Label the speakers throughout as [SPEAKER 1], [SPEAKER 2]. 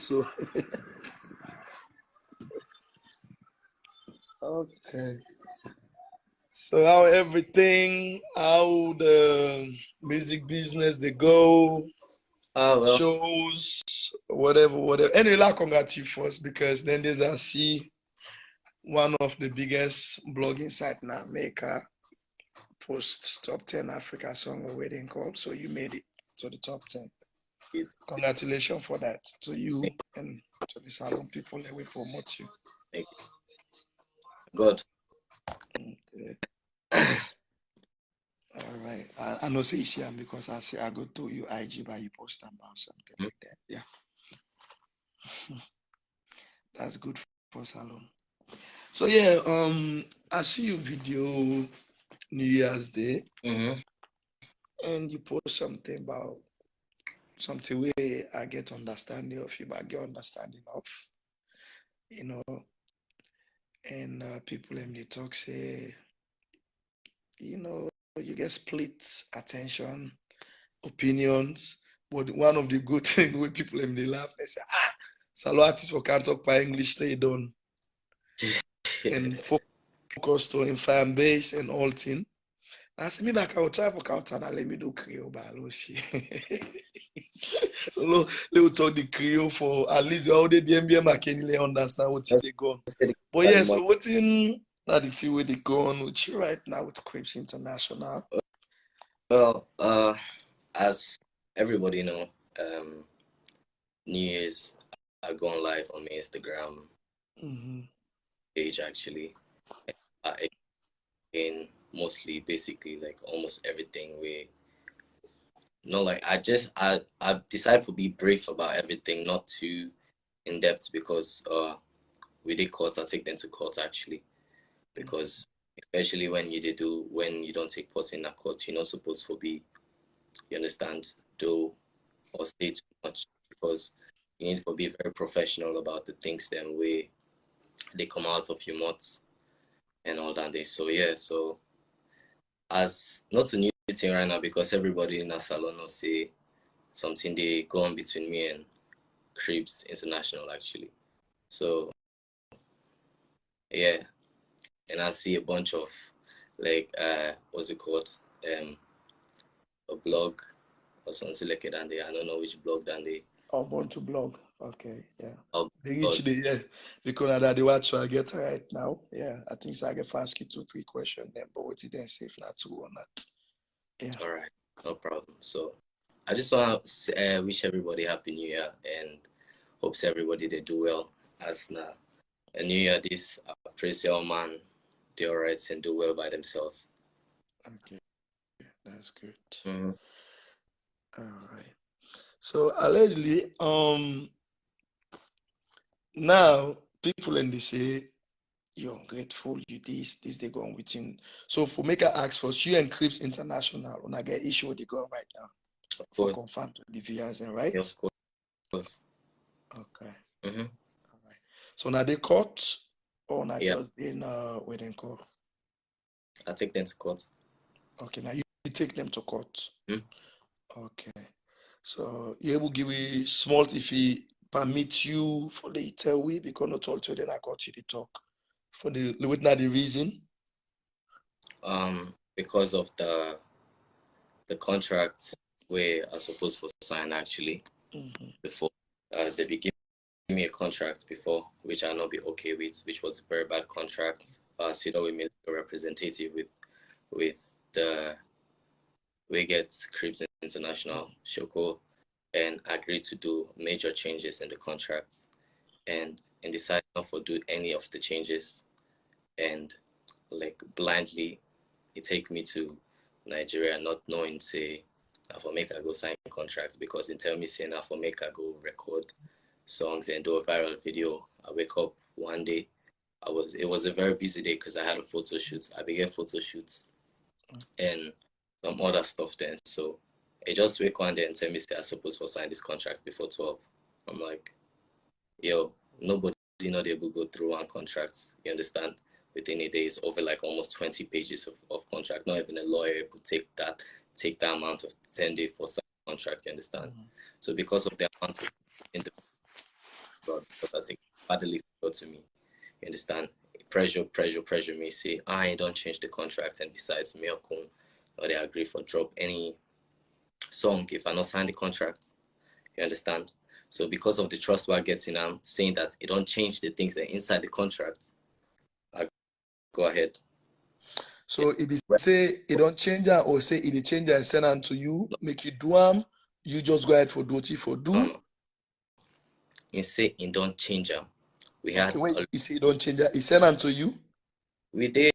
[SPEAKER 1] good. So okay. So how the music business they go,
[SPEAKER 2] Well,
[SPEAKER 1] shows, whatever. Anyway, like congrats you first because then there's I see one of the biggest blogging site in America post top 10 Africa song or wedding call. So you made it to the top 10. Congratulations for that to you and to the salon people that will promote you.
[SPEAKER 2] thank you. Good.
[SPEAKER 1] Okay. All right. I know say Ishiam because I go to you IG by you post about something like that. Yeah. That's good for salon. So yeah, I see your video New Year's Day and you post something about something where I get understanding of you, but I get understanding of, you know, and people in the talk say, you get split attention, opinions, but one of the good things when people in the laugh, they say, Salo artists for can't talk by English, stay done. And focus on fan base and all thing. I said, maybe I will try for Kautan and let me do Creole Baloshi. So they will talk the Creole for at least all the DMBM I can really understand what they go on. But yeah, so what in that the thing where they go on with you right now with Crips International?
[SPEAKER 2] Well, as everybody know, New Year's I go on live on my Instagram page actually. In mostly basically like almost everything where like I decided to be brief about everything, not too in depth because we did court, I take them to court actually. Because especially when you don't take part in a court, you're not supposed to be, you understand, do or say too much because you need to be very professional about the things then where they come out of your mouth and all that day. So yeah, so as not a new thing right now because everybody in our salon will say something they go on between me and Crips International actually. So yeah, and I see a bunch of like what's it called? A blog or something like it, and I don't know which blog than they.
[SPEAKER 1] Oh, born to blog. Okay, yeah.
[SPEAKER 2] Oh,
[SPEAKER 1] they reach the yeah because that the watch I get right now. Yeah, I think so I get to ask you 2-3 questions then, but what did they say if not 2 or not? Yeah.
[SPEAKER 2] All right, no problem. So I just want to wish everybody happy New Year and hopes everybody they do well as now a New Year. This praise your man, they all right and do well by themselves.
[SPEAKER 1] Okay, that's good.
[SPEAKER 2] Mm-hmm.
[SPEAKER 1] All right. So allegedly, now people in they say you're ungrateful, you this they go on within. So for make I ask for you and Crips International when I get issue with the go right now for confirm to the viewers, right?
[SPEAKER 2] Of course.
[SPEAKER 1] Okay.
[SPEAKER 2] Mm-hmm.
[SPEAKER 1] All right. So now they court or not just in waiting court?
[SPEAKER 2] I take them to court.
[SPEAKER 1] Okay, now you take them to court.
[SPEAKER 2] Mm-hmm.
[SPEAKER 1] Okay. So you able give a small if he permit you for the tell we because not all to then I got you to talk for the with not the reason.
[SPEAKER 2] Because of the contract where I was supposed to sign actually before they begin me a contract before which I'll not be okay with, which was a very bad contract. Sit down with me a representative with the we get Crips International Shoko and agreed to do major changes in the contract and decided not to do any of the changes and like blindly it take me to Nigeria not knowing say for make I go sign contracts because it tell me saying for make I go record songs and do a viral video. I wake up one day. It was a very busy day because I had a photo shoot. I began photo shoots and some other stuff then. So I just wake one day and tell me say I supposed to sign this contract before 12. I'm like, yo, nobody not able to go through one contract. You understand? Within a day, it's over like almost 20 pages of contract. Not even a lawyer would take that amount of 10 days for some contract. You understand? So because of the amount of that's a fatherly figure to me. You understand? Pressure me, say, I don't change the contract, and besides, me or they agree for drop any song if I not sign the contract. You understand? So because of the trust we're getting, I'm saying that it don't change the things that inside the contract. I go ahead.
[SPEAKER 1] So if it say it don't change her or say it change and send them to you, make you do them, you just go ahead for duty for do.
[SPEAKER 2] No. It say it don't change them. We had
[SPEAKER 1] wait, you say it don't change her, it send them to you?
[SPEAKER 2] We did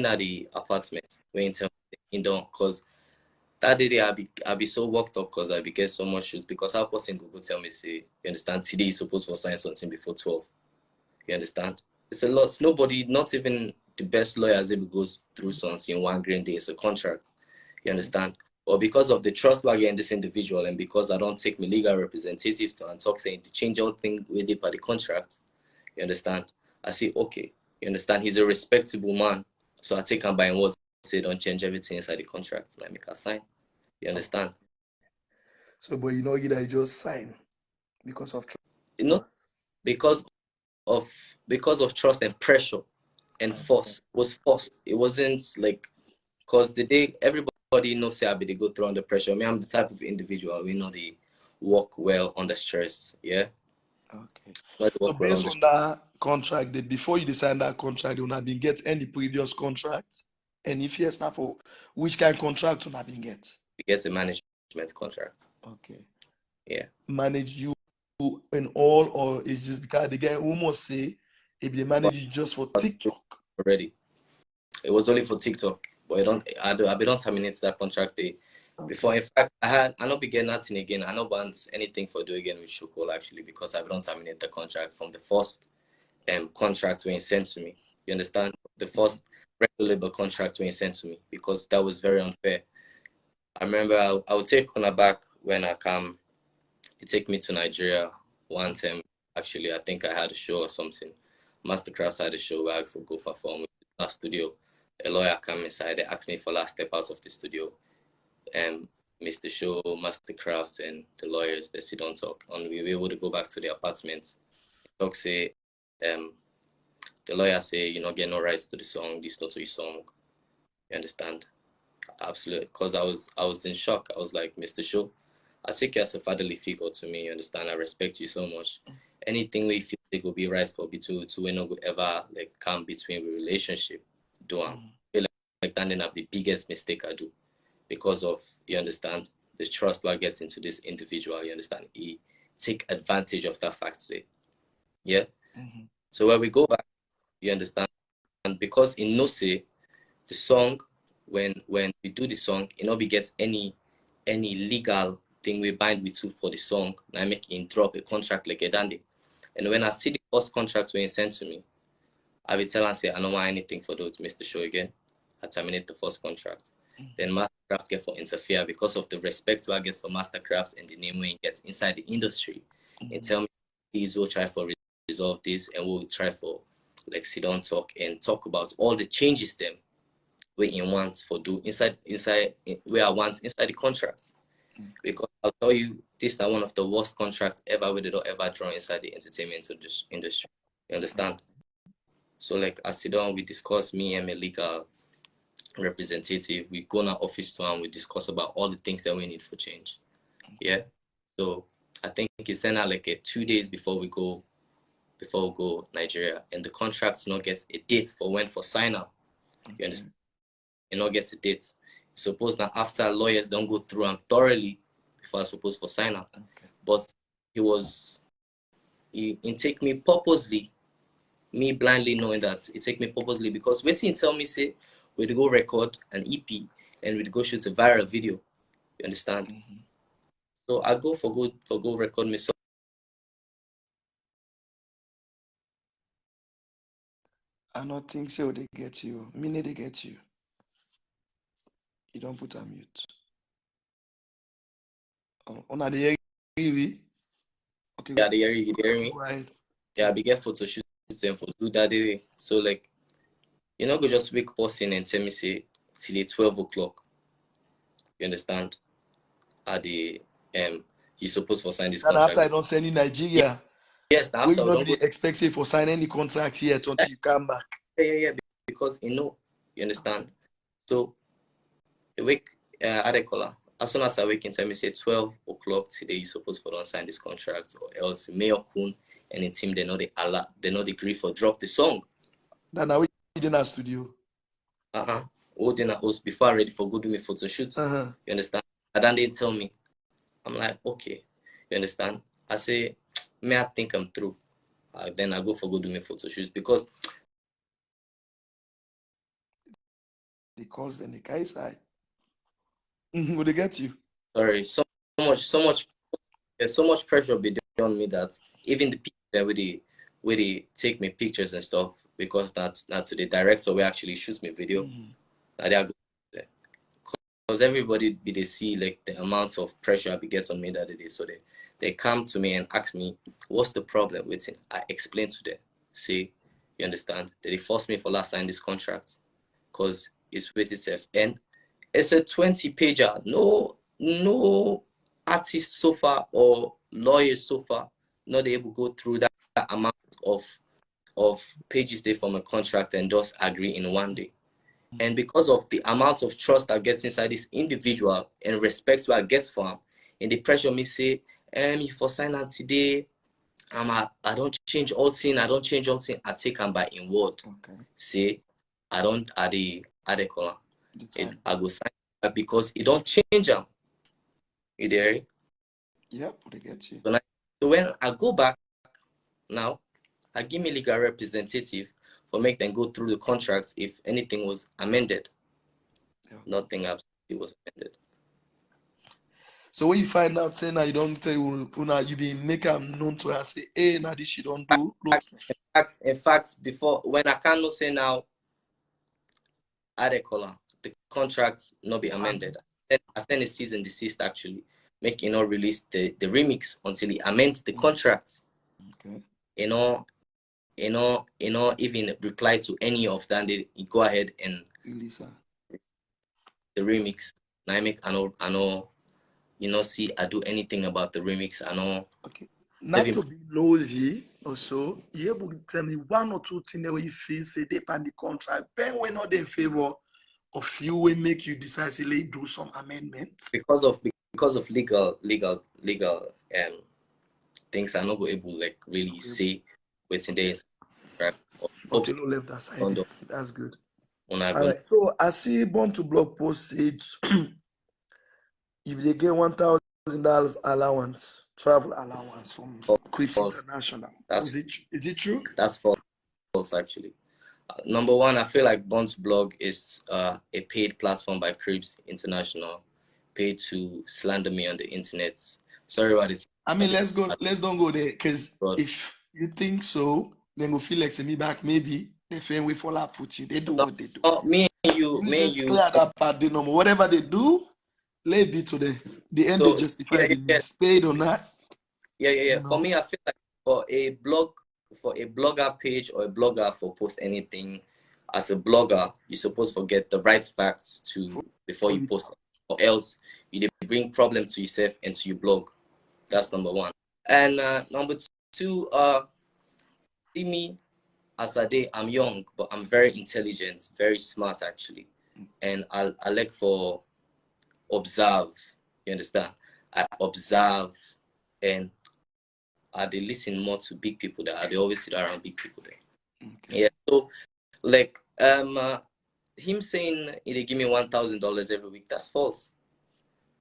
[SPEAKER 2] at the apartment when in don't cause that day I be so worked up because I be get so much shoots because our person go tell me say, you understand, today you supposed to sign something before 12. You understand? It's a lot. Nobody, not even the best lawyers ever goes through something in one green day. It's a contract. You understand? But because of the trust I get in this individual and because I don't take my legal representative to and talk saying the change all thing with it by the contract, you understand? I say, okay, you understand? He's a respectable man. So I take him by him words, say don't change everything inside the contract. And I make a sign. You understand?
[SPEAKER 1] So, but you know, either you just sign because of trust.
[SPEAKER 2] Not because of trust and pressure and force. It was forced. It wasn't like, because the day everybody knows say I be they go through under pressure. I mean, I'm the type of individual we know they work well under stress. Yeah.
[SPEAKER 1] Okay.
[SPEAKER 2] So
[SPEAKER 1] based on that contract, that before you decide that contract, you not been get any previous contract, and if yes, now for which kind of contract you not been get?
[SPEAKER 2] You get a management contract.
[SPEAKER 1] Okay.
[SPEAKER 2] Yeah.
[SPEAKER 1] Manage you in all, or it's just because the guy almost say if they manage you just for TikTok
[SPEAKER 2] already. It was only for TikTok, but I don't terminate that contract day. Okay. Before, in fact, I not be getting nothing again. I not want anything for do again with Shokol actually because I don't terminate the contract from the first contract when he sent to me. You understand? The first record label contract when he sent to me because that was very unfair. I remember I would take on a back when I come. He take me to Nigeria one time. Actually, I think I had a show or something. Mastercraft had a show where I could go perform in our studio. A lawyer came inside, they asked me for last step out of the studio. And missed the show, Mastercraft and the lawyers, they sit down talk. And we were able to go back to the apartment. Talk say, the lawyer say, you know, get no rights to the song, this not to your song. You understand? Absolutely. Because I was in shock. I was like, Mr. Show, I take you as a fatherly figure to me, you understand? I respect you so much. Anything we feel it will be right for be to we no go ever like come between the relationship, do feel like standing up the biggest mistake I do because of, you understand, the trust that gets into this individual, you understand? He take advantage of that fact today. Yeah. So when we go back, you understand, and because in no say the song when we do the song, it not be gets any legal thing we bind with you for the song. And I make him drop a contract like a dandy. And when I see the first contract when he sent to me, I will tell and say, I don't want anything for those, Mr. Show again. I terminate the first contract. Then Mastercraft get for interfere because of the respect I get for Mastercraft and the name we get inside the industry. And tell me, please, we'll try for resolve this and we'll try for like sit down talk and talk about all the changes them where he wants for do inside where I want inside the contract. Because I'll tell you, this is one of the worst contracts ever we did not ever draw inside the entertainment industry. You understand? So like I sit down, we discuss, me and my legal representative, we go in our office to and we discuss about all the things that we need for change. Yeah. So I think he sent out like 2 days before we go Nigeria, and the contract not get a date for when for sign up. You understand? It not gets a date. Suppose now after lawyers don't go through and thoroughly before I suppose for sign up. But he take me purposely, me blindly knowing that it take me purposely because waiting tell me say we'd go record an EP and we'd go shoot a viral video. You understand? So I go for go record myself.
[SPEAKER 1] I don't think so. They get you. Mini they get you. You don't put a mute. On a the okay.
[SPEAKER 2] Yeah, they hear me.
[SPEAKER 1] Right.
[SPEAKER 2] Yeah, I be get photo shoots them for do that day. So like, you know, go just wake person and tell me say till 12 o'clock. You understand? At the you supposed to sign this
[SPEAKER 1] And
[SPEAKER 2] contract.
[SPEAKER 1] after I don't send in Nigeria.
[SPEAKER 2] Yes,
[SPEAKER 1] We
[SPEAKER 2] after
[SPEAKER 1] will
[SPEAKER 2] we
[SPEAKER 1] not
[SPEAKER 2] don't
[SPEAKER 1] be
[SPEAKER 2] go.
[SPEAKER 1] expecting for sign any contract yet until you come back.
[SPEAKER 2] Yeah. Because you understand. So a week, Adekola, as soon as I wake in time, say 12 o'clock today, you're supposed to sign this contract, or else Mayor Kun and the team, they know the agree for drop the song.
[SPEAKER 1] Then now we in our studio.
[SPEAKER 2] What in house before I ready for go do me photo shoots. You understand? And then they tell me, I'm like, okay, you understand? I say, may I think I'm through. Then I go for go do me photo shoots because
[SPEAKER 1] Because then the guy side. Will they get you?
[SPEAKER 2] Sorry, so much pressure be on me that even the people that where they take me pictures and stuff, because that's to the director who actually shoots me video. That they are good. Because everybody be they see like the amount of pressure I be get on me that day. So they come to me and ask me, what's the problem with it? I explain to them. See, you understand? That they forced me for last sign this contract because it's with itself. And it's a 20-pager. No artist so far or lawyers so far not able to go through that amount of pages they from a contract and just agree in one day. And because of the amount of trust that gets inside this individual and respect what I get from, and the pressure me say, if for sign out today, I don't change all thing, I take them by in word.
[SPEAKER 1] Okay.
[SPEAKER 2] Say, I don't add the color. I go sign because it don't change them. You there?
[SPEAKER 1] Yep, they get you.
[SPEAKER 2] So when I go back now, I give me legal representative for make them go through the contracts if anything was amended. Yeah. Nothing absolutely was amended.
[SPEAKER 1] So when you find out, say now you don't tell you be make them known to her, say, hey, now this you don't do.
[SPEAKER 2] In fact, before when I can't say now, the contracts not be amended. I send a cease and desist actually, make not release the remix until he amend the contracts.
[SPEAKER 1] Okay.
[SPEAKER 2] Even reply to any of them, they go ahead and
[SPEAKER 1] release
[SPEAKER 2] the remix. Now I know, see I do anything about the remix. I know.
[SPEAKER 1] Okay. Not to be nosy also, you able to tell me one or two things where you feel say they pan the contract, then we're not in favor of you will make you decide to do some amendments.
[SPEAKER 2] Because of legal things I'm not able like really say what's in there.
[SPEAKER 1] Okay, no left that side. That's good. All right. So I see Born to Blog post said if they get $1,000 allowance, travel allowance from Crips International. Is it true?
[SPEAKER 2] That's false actually. Number one, I feel like Born to Blog is a paid platform by Crips International, paid to slander me on the internet. Sorry about it.
[SPEAKER 1] I mean, let's don't go there, because if you think so, then we'll feel like send me back. Maybe the fan we fall out put you. They do what they do.
[SPEAKER 2] Me and you.
[SPEAKER 1] Clear that part. They know whatever they do, let be to the end. They justify the means, paid or not.
[SPEAKER 2] Yeah. For me, I feel like for a blogger page or a blogger for post anything, as a blogger, you're supposed to get the right facts before you post, or else you bring problem to yourself and to your blog. That's number one. And number two, see me as a day. I'm young, but I'm very intelligent, very smart actually, and I like for observe. You understand? I observe and they listen more to big people they always sit around big people there. Okay. Yeah. So like him saying they give me $1,000 every week, that's false.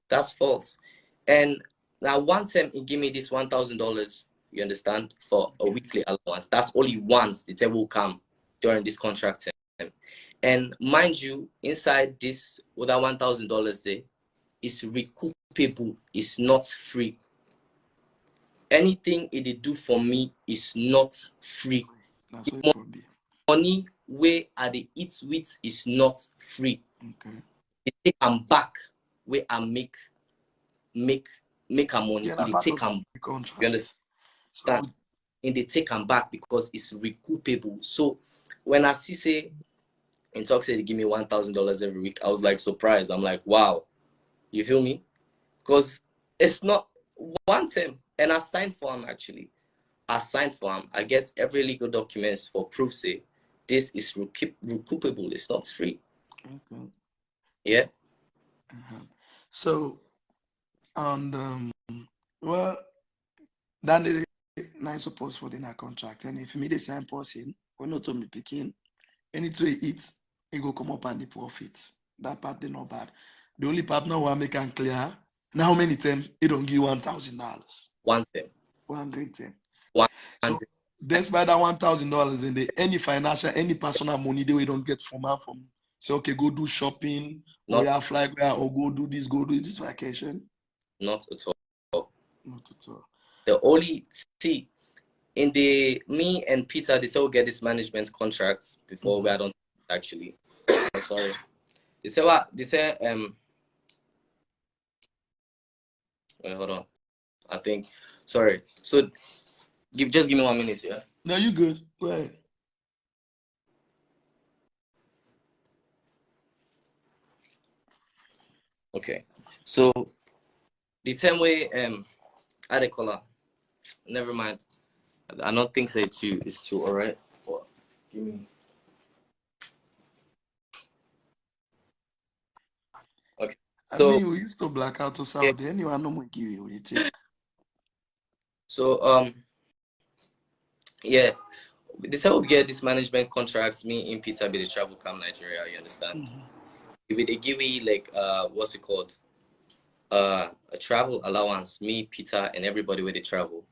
[SPEAKER 2] That's false. And now one time he give me this $1,000, you understand, for a weekly allowance. That's only once the table will come during this contract time. And mind you, inside this with that $1,000 is recoupable, it's not free. Anything it do for me is not free. Money where I dey eat with is not free. Okay. They take am back where I make a money. They take am. You understand? And they take am back because it's recoupable. So when I see say in talk say they give me $1,000 every week, I was like surprised. I'm like, wow, you feel me? Because it's not one time, and I signed for him actually. I signed for him. I get every legal documents for proof say this is recoupable. It's not free.
[SPEAKER 1] Okay.
[SPEAKER 2] Yeah.
[SPEAKER 1] So, and well, then the nice suppose for the contract, and if me the same person, we not to me picking, any to eat, it go come up and the profit. That part they not bad. The only part now I make and clear. Now how many times it don't give $1,000?
[SPEAKER 2] One thing.
[SPEAKER 1] 100.
[SPEAKER 2] One.
[SPEAKER 1] So despite that $1,000 in the any financial, any personal money they we don't get from her from say okay, go do shopping, or yeah, fly or go do this vacation.
[SPEAKER 2] Not at all.
[SPEAKER 1] Not at all.
[SPEAKER 2] The only see in the me and Peter, they say we get this management contract before we don't actually. I'm sorry. They say what? They say wait, hold on. I think sorry. So just give me 1 minute, yeah?
[SPEAKER 1] No, you good. Go ahead.
[SPEAKER 2] Okay. So the same way I the color. Never mind. I don't think so it's too alright. But give me. Okay.
[SPEAKER 1] I mean we used to black out to Saudi. Yeah. Anyone no more give you the take.
[SPEAKER 2] So yeah. This how we get this management contracts, me in Peter be the travel come Nigeria, you understand? If they give me like what's it called? A travel allowance, me, Peter, and everybody where they travel.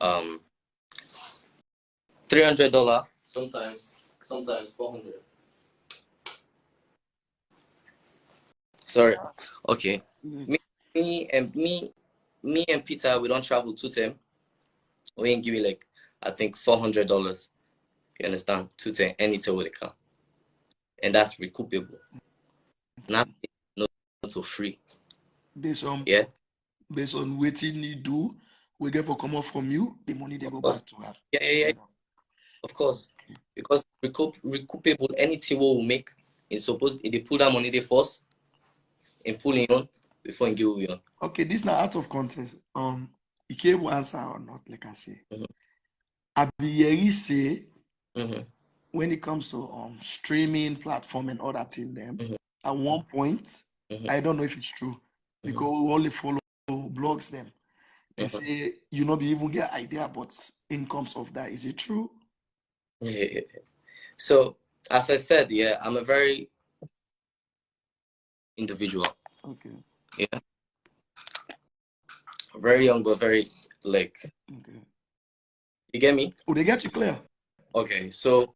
[SPEAKER 2] $300, sometimes $400. Sorry. Okay. Me and Peter, we don't travel 2 times. We ain't give you like I think $400. You understand? 2 times anytime we come. And that's recoupable. Not so free.
[SPEAKER 1] Based on waiting you do, we get for come off from you, the money they go back to her.
[SPEAKER 2] Yeah. Of course. Because recoupable, anything we will make is supposed they pull that money they first and pull it on before you give you on.
[SPEAKER 1] Okay, this now out of context. You can't answer or not, like I say. I be say when it comes to streaming platform and all that in them, at one point, I don't know if it's true because we only follow blogs them. They say you not be even get idea about incomes of that. Is it true?
[SPEAKER 2] Yeah. So as I said, yeah, I'm a very individual.
[SPEAKER 1] Okay.
[SPEAKER 2] Yeah. Very young, but very like.
[SPEAKER 1] Okay.
[SPEAKER 2] You get me?
[SPEAKER 1] Oh, they get you clear.
[SPEAKER 2] Okay, so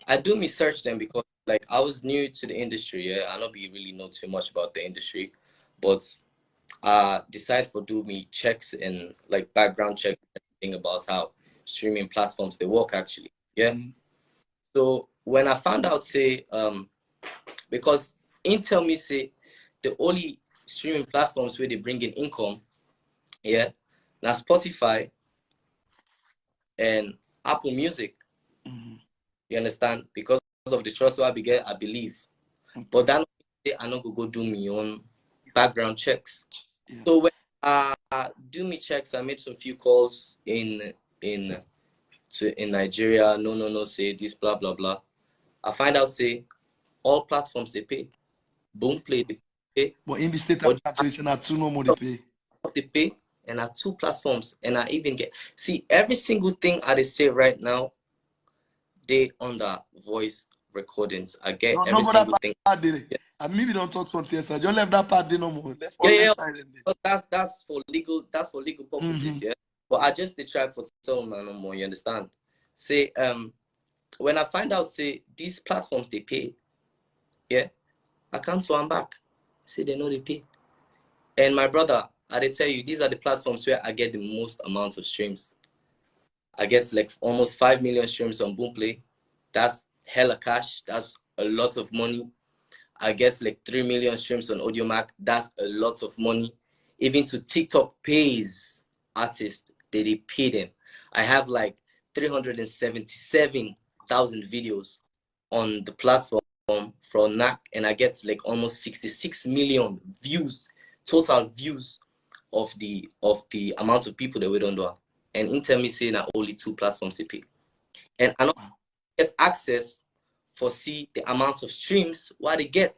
[SPEAKER 2] I do me search them because like I was new to the industry. Yeah, I don't really know too much about the industry, but decide for do me checks and like background check everything about how streaming platforms they work actually. Yeah. So when I found out say because Intel me say the only streaming platforms where they bring in income, yeah, now Spotify and Apple Music. You understand? Because of the trust I get, I believe. But that I not go do me own background checks. Yeah. So when I do me checks, I made some few calls in Nigeria. No, say this blah blah blah. I find out say all platforms they pay. Boomplay they pay.
[SPEAKER 1] But in the state it's not two no more they pay.
[SPEAKER 2] They pay and I 2 platforms and I even get every single thing I say right now. They under voice recordings. I get every single thing.
[SPEAKER 1] Yeah. I maybe don't talk something else. I just left that part no more.
[SPEAKER 2] That's for legal purposes, yeah. But I just try for settlement no more, you understand? Say when I find out say these platforms they pay, yeah, I can't turn back. Say they know they pay. And my brother, I tell you, these are the platforms where I get the most amount of streams. I get like almost 5 million streams on Boomplay. That's hella cash. That's a lot of money. I get like 3 million streams on AudioMac. That's a lot of money. Even to TikTok pays artists, they pay them. I have like 377,000 videos on the platform from NAC, and I get like almost 66 million views, total views of the amount of people that we don't do. and in tell me saying that only 2 platforms they pay. And I don't get access for see the amount of streams what they get.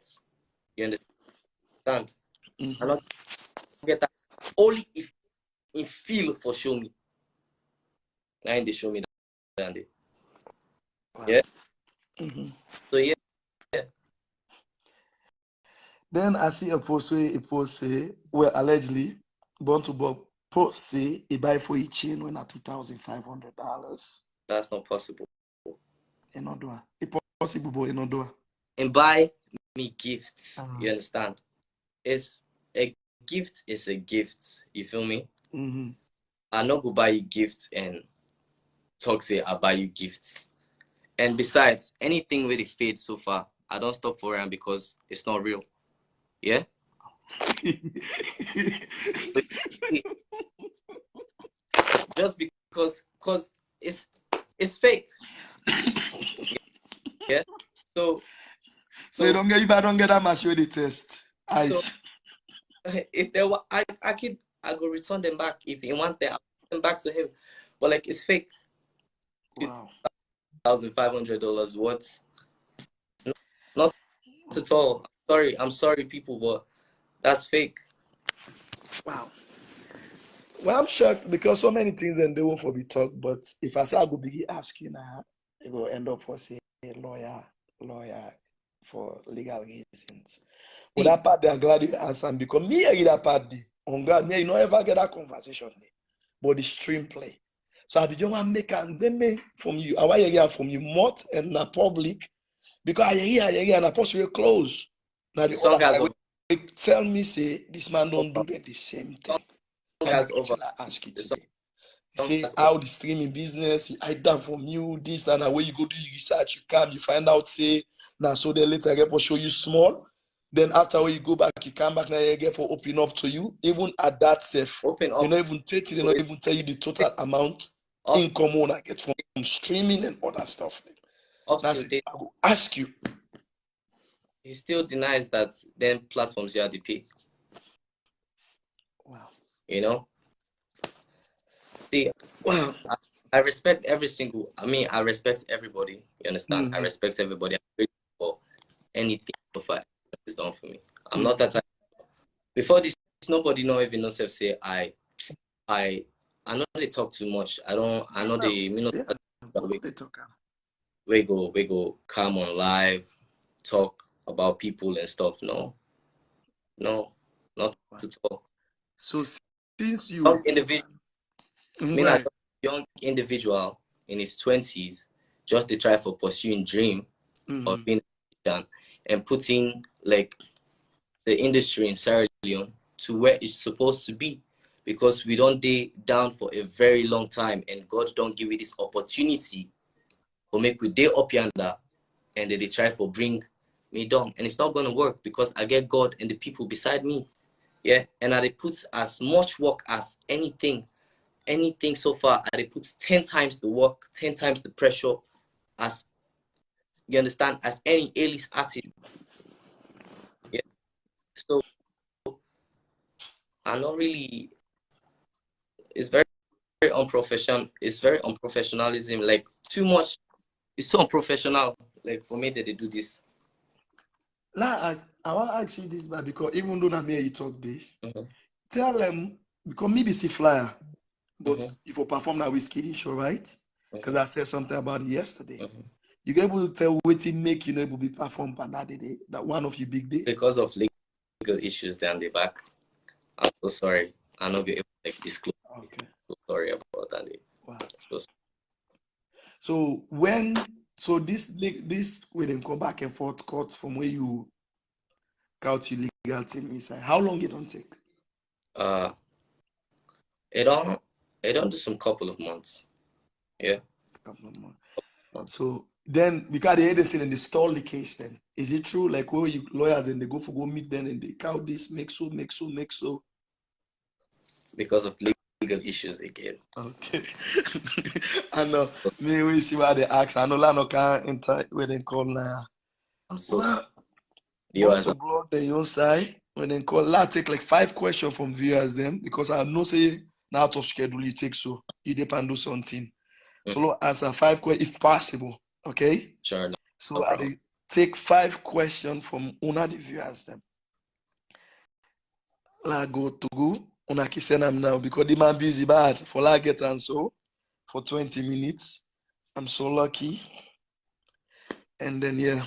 [SPEAKER 2] You understand? I don't get that only if in feel for show me. And they show me that day. Yeah. So yeah.
[SPEAKER 1] Then I see a post say, well, allegedly, born to Bob post say he buy for each chain when at $2,500.
[SPEAKER 2] That's not possible.
[SPEAKER 1] It's not doing. It's possible, but it's not doing.
[SPEAKER 2] And buy me gifts. You understand? It's a gift is a gift. You feel me? I not go buy you gifts and talk say I buy you gifts. And besides, anything with the fade so far, I don't stop for them because it's not real. Yeah? Just because it's fake. Yeah. So
[SPEAKER 1] you don't get that maturity test.
[SPEAKER 2] So, if there were I go return them back. If he want them, I'll send them back to him. But like it's fake.
[SPEAKER 1] Wow.
[SPEAKER 2] $1,500 what? Not at all. I'm sorry people, but that's fake.
[SPEAKER 1] Wow. Well, I'm shocked because so many things and they will for be talked, but if I say I go begin asking now, it will end up for say lawyer for legal reasons. But that part I'm glad you answered because me I get that part there. On God, me you don't ever get that conversation there. But the stream play. So I be just want to make and then from you. I want to hear from you more and na public because I hear and I possibly close. Now the other side tell me say this man don't do the same thing. And I ask you today. Say how the streaming business, I done from you, this and that. When you go do your research, you come, you find out, say, now so then later I get for show you small. Then after when you go back, you come back now you get for open up to you. Even at that safe,
[SPEAKER 2] open up.
[SPEAKER 1] You not even take it, they not even tell you the total amount income one I get from streaming and other stuff. That's it. I will ask you.
[SPEAKER 2] He still denies that then platforms you are the pay.
[SPEAKER 1] Wow.
[SPEAKER 2] You know? See, wow. I respect I respect everybody. You understand? I respect everybody. I'm grateful for anything so far is done for me. I'm not that type. Before this, nobody even knows if say I know they talk too much. I know they we go come on live, talk about people and stuff. No, not at all.
[SPEAKER 1] So since you
[SPEAKER 2] young individual in his 20s just to try for pursuing dream of being a musician and putting like the industry in Sierra Leone to where it's supposed to be, because we don't stay down for a very long time and God don't give you this opportunity for make we day up yonder and they try for bring me down, and it's not going to work because I get God and the people beside me. Yeah, and I put as much work as anything so far. I put 10 times the work, 10 times the pressure as, you understand, as any A-list artist. Yeah. So I'm not really, it's very unprofessional. It's very unprofessionalism, like too much. It's so unprofessional, like for me that they do this.
[SPEAKER 1] I want to ask you this, but because even though I'm here, you talk this, tell them, because me this is flyer, but if you perform that whiskey show, right? Because I said something about it yesterday. You get able to tell what it make you know able to be performed on that day, that one of your big day?
[SPEAKER 2] Because of legal issues down the back. I'm so sorry. I'm not be able to disclose.
[SPEAKER 1] Okay.
[SPEAKER 2] So sorry about that.
[SPEAKER 1] Wow. So when this when they come back and forth court from where you got your legal team inside, how long it don't take?
[SPEAKER 2] It don't do some couple of months. Yeah.
[SPEAKER 1] Couple of months. So then because they had in the stall the case, then is it true like where you lawyers and they go meet them and they count this, make so?
[SPEAKER 2] Because of legal issues again.
[SPEAKER 1] Okay. I know. Maybe we see why they ask. I know Lano can't enter when they call now.
[SPEAKER 2] I'm so sorry.
[SPEAKER 1] You want to blog the own side when they call. I take like 5 questions from viewers them because I know say now out of schedule, you take so you depend do something. So answer 5 questions if possible. Okay?
[SPEAKER 2] Sure.
[SPEAKER 1] So
[SPEAKER 2] No
[SPEAKER 1] I take 5 questions from una the viewers them. La go to go. Una ki send them now because the man busy bad for la get answer for 20 minutes. I'm so lucky. And then yeah.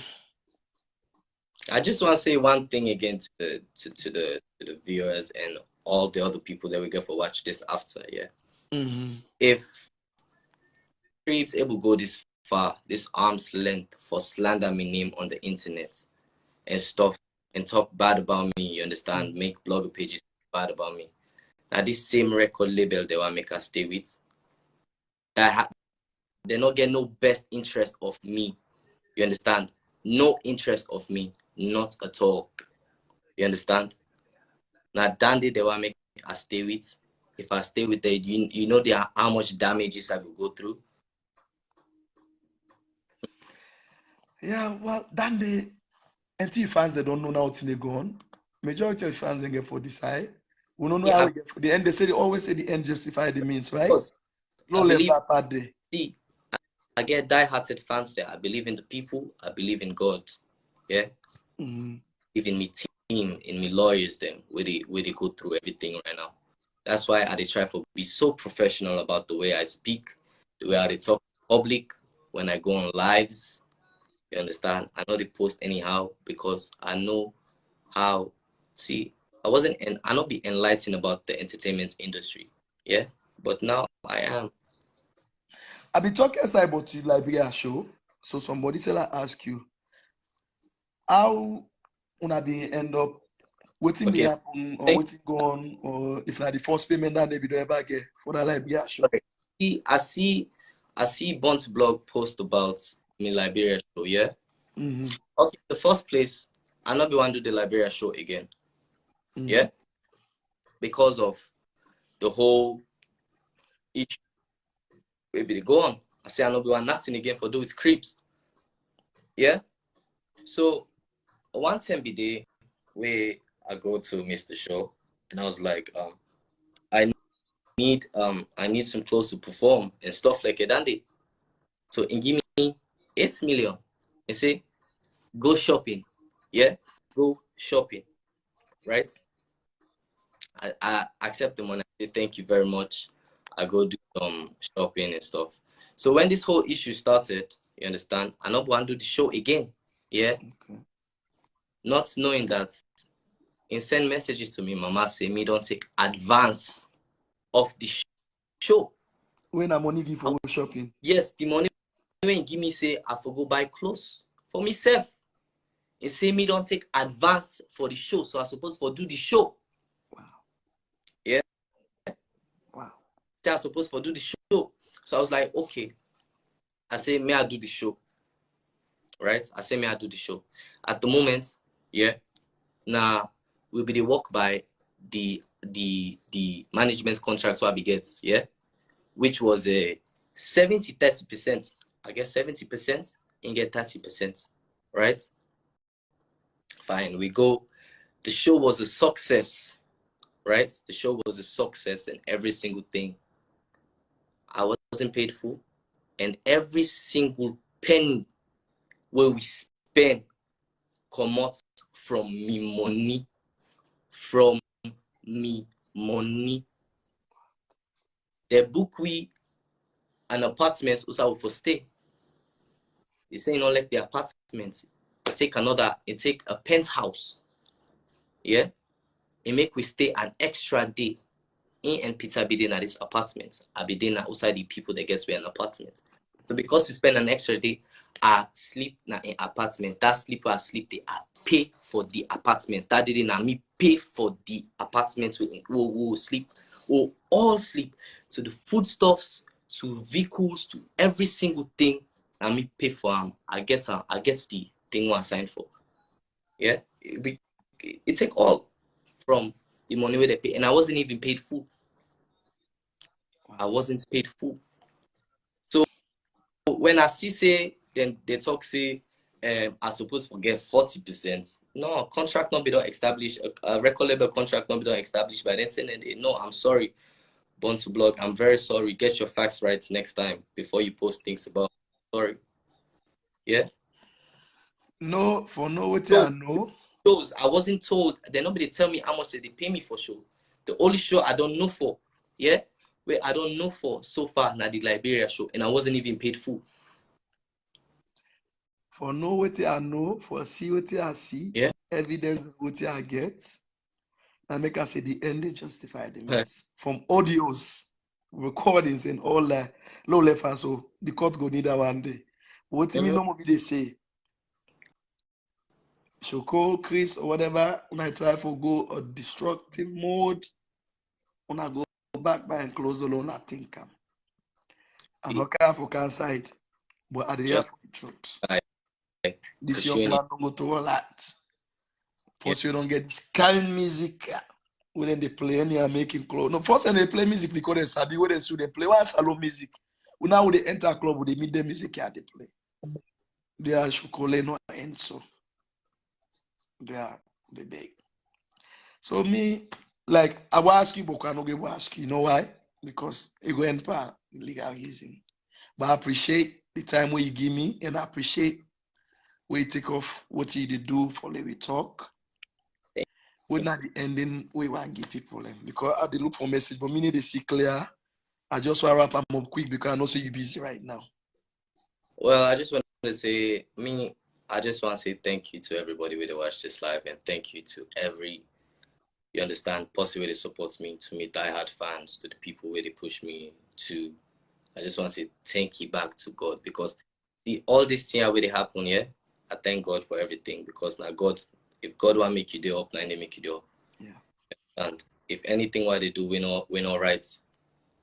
[SPEAKER 2] I just want to say one thing again to the viewers and all the other people that we get for watch this after, yeah. If Creeps able go this far, this arm's length for slander my name on the internet and stuff and talk bad about me, you understand? Make blogger pages bad about me. Now this same record label they want make us stay with, they not get no best interest of me, you understand? No interest of me, not at all. You understand? Now Dandy they want make us stay with. If I stay with them, you know how much damages I will go through.
[SPEAKER 1] Yeah, well, Dandy, until fans they don't know now till they go on. Majority of fans they get for this side. We don't know how we get for the end. They always say the end justify the means, right?
[SPEAKER 2] I believe, see, I get die-hearted fans there. I believe in the people. I believe in God. Yeah. Even me team, in me lawyers, them where they go through everything right now. That's why I try to be so professional about the way I speak, the way I talk public when I go on lives. You understand? I know they post anyhow because I know how. See, I not be enlightened about the entertainment industry. Yeah, but now I am.
[SPEAKER 1] I be talking about the Liberia show. So somebody said I ask you, how una be end up waiting be happen or waiting go on, or if like the first payment that they be ever get for that Liberia show.
[SPEAKER 2] I see Bont's blog post about me Liberia show, yeah. Okay, the first place I not be want to do the Liberia show again. Yeah, because of the whole issue. Maybe they go on. I say I not be want nothing again for do with creeps. Yeah. So one time be day where I go to Mr. Show and I was like, I need some clothes to perform and stuff like that. So and give me 8 million and say, go shopping. Yeah, go shopping. Right? I accept the money. I say thank you very much. I go do some shopping and stuff. So when this whole issue started, you understand, I not want to do the show again. Yeah. Not knowing that in send messages to me, mama say me don't take advance of the show.
[SPEAKER 1] When I'm money give for shopping.
[SPEAKER 2] Yes, the money when give me say I for go buy clothes for myself. And say me don't take advance for the show. So I supposed to do the show.
[SPEAKER 1] Wow.
[SPEAKER 2] Yeah.
[SPEAKER 1] Wow.
[SPEAKER 2] Say I supposed to do the show. So I was like, okay. I say may I do the show. Right? I say may I do the show. At the moment, yeah. Now we'll be the work by the management contract so I be gets, yeah, which was a 70-30%. I guess 70% and get 30%, right? Fine, we go. The show was a success, right? The show was a success and every single thing. I wasn't paid full, and every single penny where we spend come out from me money. From me money. They book we an apartment also for stay. They say not like the apartment. Take a penthouse. Yeah. And make we stay an extra day. In and Peter be there at this apartment. I be there outside the people that gets me an apartment. So because we spend an extra day, I sleep in an apartment. That sleep where I sleep, I pay for the apartment. That day na me pay for the apartment. We will sleep. We'll all sleep. To the foodstuffs, to vehicles, to every single thing. And me pay for them. I get the thing I signed for. Yeah, it take all from the money where they pay, and I wasn't even paid full. I wasn't paid full. So when I see say, then they talk say, I suppose forget 40%. No, contract not be done established. A record label contract not be done established by then saying no, I'm sorry, born to blog. I'm very sorry. Get your facts right next time before you post things about. Sorry. Yeah.
[SPEAKER 1] No, for no what I know.
[SPEAKER 2] Shows I wasn't told. Then nobody tell me how much they pay me for show. The only show I don't know for, yeah, where I don't know for so far now the Liberia show, and I wasn't even paid full.
[SPEAKER 1] For know what I know, for see what I see,
[SPEAKER 2] yeah,
[SPEAKER 1] evidence what I get, and make us say the end they justify the means. From audios, recordings, and all that low left, so the court go need that one day. What do you mean? No movie they say. Shoko, creeps, or whatever, when I try to go a destructive mode, when I go back by and close alone, I think I'm not careful for side, but at the
[SPEAKER 2] Just
[SPEAKER 1] for the truth. This young man don't go to all that. First, you don't get this kind of music when they play and they are making clothes. No, first, when they play music because they sabi when they play one salon music. Now when they enter club, when they meet the music they play. They are Shokole no and so. They are the big. So me, like I will ask you, but I don't ask you. You know why? Because it go end pa legal reason. But I appreciate the time where you give me, and I appreciate where you take off what you do for we talk. We're not the ending we want to give people them because I look for message, but me need to see clear. I just want to wrap up quick because I know so you're busy right now.
[SPEAKER 2] Well, I just want to say, I just want to say thank you to everybody who watched this live, and thank you to every, you understand, person who supports me, to me diehard fans, to the people where they push me to. I just want to say thank you back to God, because all this thing already happened, yeah. I thank God for everything, because now God, if God want to make you do up, now they make you do up.
[SPEAKER 1] Yeah.
[SPEAKER 2] And if anything what they do, we're not right.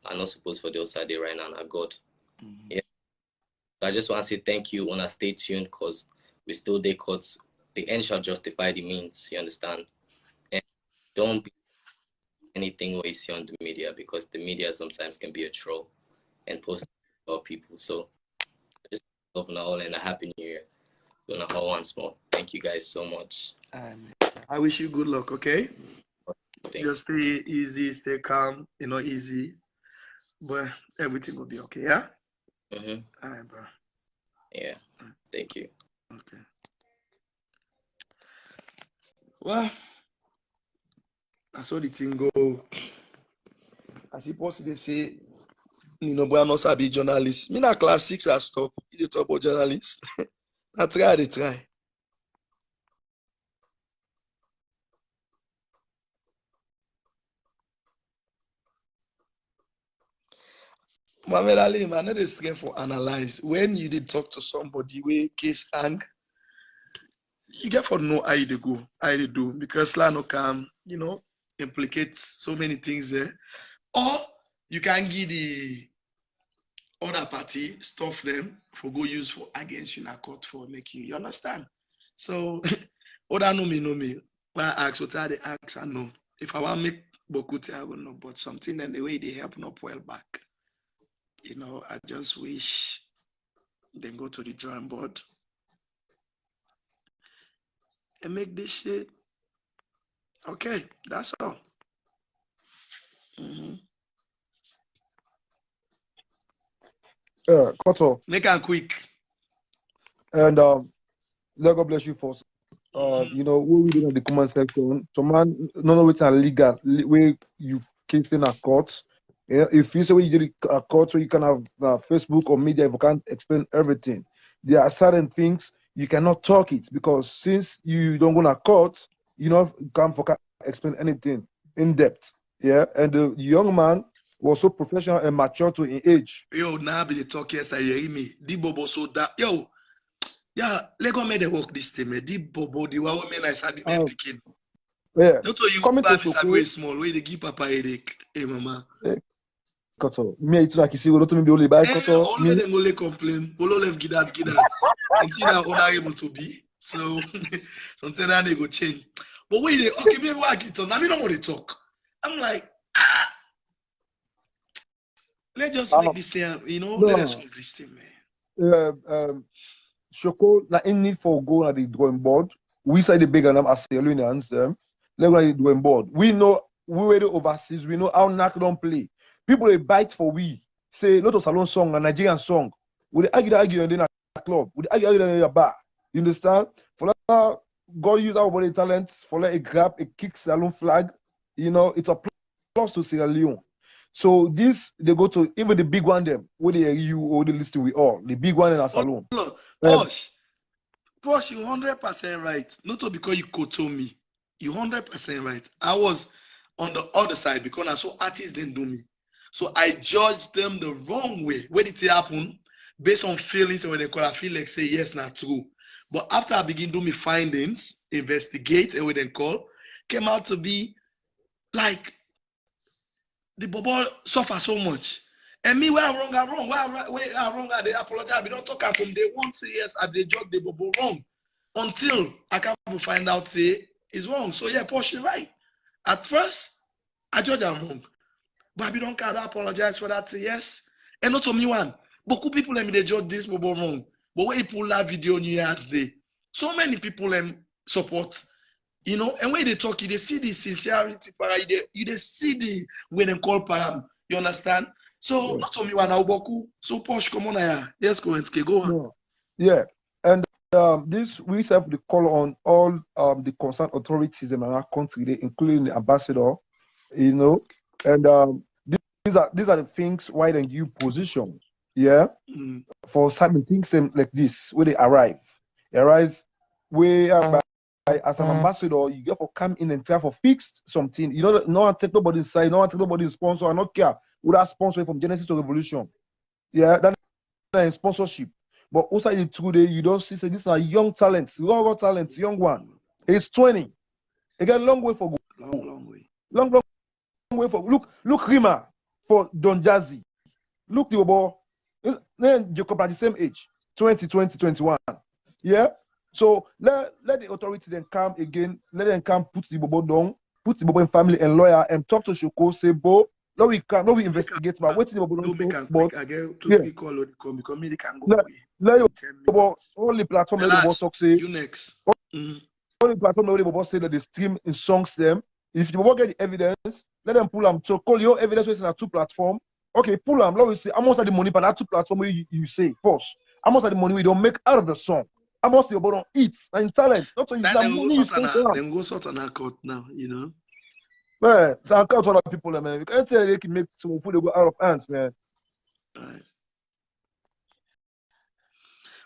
[SPEAKER 2] I'm not supposed for the outside there right now, God. Yeah. So I just want to say thank you. Wanna stay tuned, because we still day cuts. The end shall justify the means, you understand? And don't be anything what you see on the media, because the media sometimes can be a troll and post about people. So I just love now and a happy new year. So now once more, thank you guys so much.
[SPEAKER 1] I wish you good luck, okay? Just stay easy, stay calm, easy. But everything will be okay, yeah? All right, bro.
[SPEAKER 2] Yeah. Thank you.
[SPEAKER 1] Okay. Well, I saw the thing go. As he possibly say, but I'm not a big journalist. Me na class 6 I stop. You talk about journalist. I try. Mohamed Ali, man, not is scared for analyze. When you did talk to somebody where case hang, you get for know how you go, how you do, because Lano can, implicate so many things there. Or you can give the other party stuff them for go use for against you in a court for making you understand. So other know me. When I ask what are the ask, I know. If I want to make Bokuti, I will know. But something and the way they help not well back. I just wish they go to the drawing board and make this shit. Okay, that's all.
[SPEAKER 3] Koto.
[SPEAKER 1] Make it quick.
[SPEAKER 3] And let God bless you for what we did in the comment section. So man, none of it's legal where you case in a court. If you say you did a court, so you can have Facebook or media, if you can't explain everything. There are certain things you cannot talk it, because since you don't go to court, you can't explain anything in depth. Yeah, and the young man was so professional and mature to his age.
[SPEAKER 1] Yo, now be the talk yesterday, you hear me? The bobo so that yo. Yeah, let go make the work this time. The bobo, the one women I said the picking.
[SPEAKER 3] Yeah.
[SPEAKER 1] Not to you,
[SPEAKER 3] coming to
[SPEAKER 1] Shoko small way they give papa headache. Hey, mama.
[SPEAKER 3] Koto. Me, it's like you see, we don't be only by Koto.
[SPEAKER 1] All men only complain. Polo left give that. Until now, honorable to be. So, sometimes they go change. But wait, okay, maybe I get on. I mean, I want to talk. I'm like, let's just make this thing, let us solve this thing, man.
[SPEAKER 3] Shoko, na in need for go at the drawing board. We say the bigger them as Salonians, let's go at the drawing board. We know we were the overseas, we know how NAC don't play. People they bite for we. Say lot of salon song, a Nigerian song. We they argue and then a club. We they argue in a bar. You understand? For that, God use our body talents for like a grab, a kick salon flag. You know, it's a plus to Sierra Leone. So this they go to even the big one them where they you or they listen with all the big one in a salon.
[SPEAKER 1] Posh, you 100% right. Not because you quote me. You 100% right. I was on the other side because I saw artists didn't do me. So I judged them the wrong way. When did it happen? Based on feelings, and when they call, I feel like say yes, not true. But after I begin doing my findings, investigate, and when they call, came out to be like the bubble suffer so much. And me, where I wrong, where I wrong, they apologize. We don't talk about them. They won't say yes, I they judge the bubble wrong. Until I can find out say it's wrong. So yeah, Porsche right. At first, I judge I'm wrong. But we don't care to apologize for that, say yes. And not to me one. Beaucoup people they judge this bubble wrong. But when you pull that video New Year's Day, so many people support. You know, and when they talk, they see the sincerity, they see the when they call param. You understand? So not only one Boku. So Posh, come on here. Yes, go on.
[SPEAKER 3] Yeah. And this we have the call on all the concerned authorities in our country, including the ambassador, you know, and these are the things why then you position, for certain things like this where they arrive. They arise where as an ambassador, you get for come in and try for fix something. You know, no one take nobody's side, no one take nobody's sponsor. I don't care who that sponsor from Genesis to Revolution. Yeah, that is sponsorship. But also the true day, you don't see say this is a young talent, raw talent, young one. He's 20. He got a long way for go.
[SPEAKER 1] Long way.
[SPEAKER 3] Long way for look Rima for Don Jazzy. Look the ball. Then Jacob at the same age, 20, 21. Yeah. So let the authority then come again, let them come put the bobo down, put the bobo in family and lawyer and talk to Shoko, say, Bo, no we investigate, but wait till the bobo
[SPEAKER 1] don't but I get 2-3 call because me they can go
[SPEAKER 3] let only platform where the bobo talk say
[SPEAKER 1] you next.
[SPEAKER 3] Only platform where the bobo say that they stream in songs them. If the bobo get the evidence, let them pull them. So call your evidence in a 2 platform. Okay, pull them. Let me see how much of the money for that 2 platform where you say first. How much of the money we don't make out of the song. How much your bottom eats and talent. Not to use that money.
[SPEAKER 1] Then go sort on our court now, you know.
[SPEAKER 3] Man, so I can't tell people, man. You can't tell they can make some food go out of hands, man.
[SPEAKER 1] Right.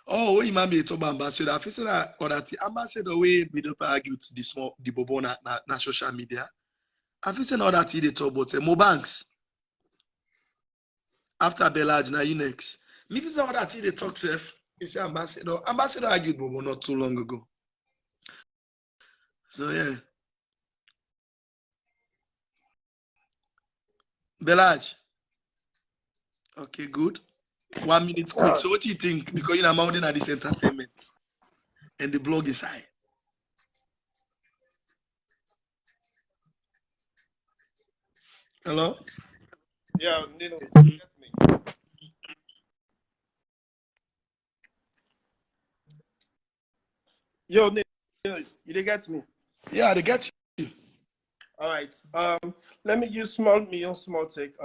[SPEAKER 1] Oh, what you might be talking about ambassador? I feel that or that ambassador way we don't argue with the bobo na social media. I feel say all that they talk about Mo Banks. After Bellage, now you next. Maybe some of that they talk safe. It's ambassador. Ambassador argued Bobo not too long ago. So yeah. Belage. Okay, good. 1 minute quick. So what do you think? Because you know I'm out in this entertainment. And the blog is high. Hello?
[SPEAKER 4] Yeah, Nino, you get me. Yo, Nino, you they get me?
[SPEAKER 1] Yeah, they get you.
[SPEAKER 4] All right. Let me use small take.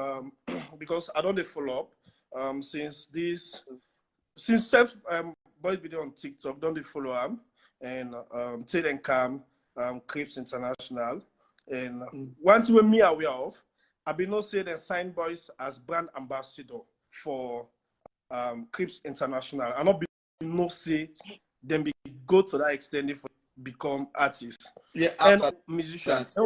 [SPEAKER 4] Because I don't follow up. Since self boy video on TikTok, don't they follow him and Ted and Cam, Crips International, and one thing with me aware of. I be no say they sign boys as brand ambassador for Crips International. I not be no say them be go to that extent if become artists.
[SPEAKER 1] Yeah,
[SPEAKER 4] and musicians.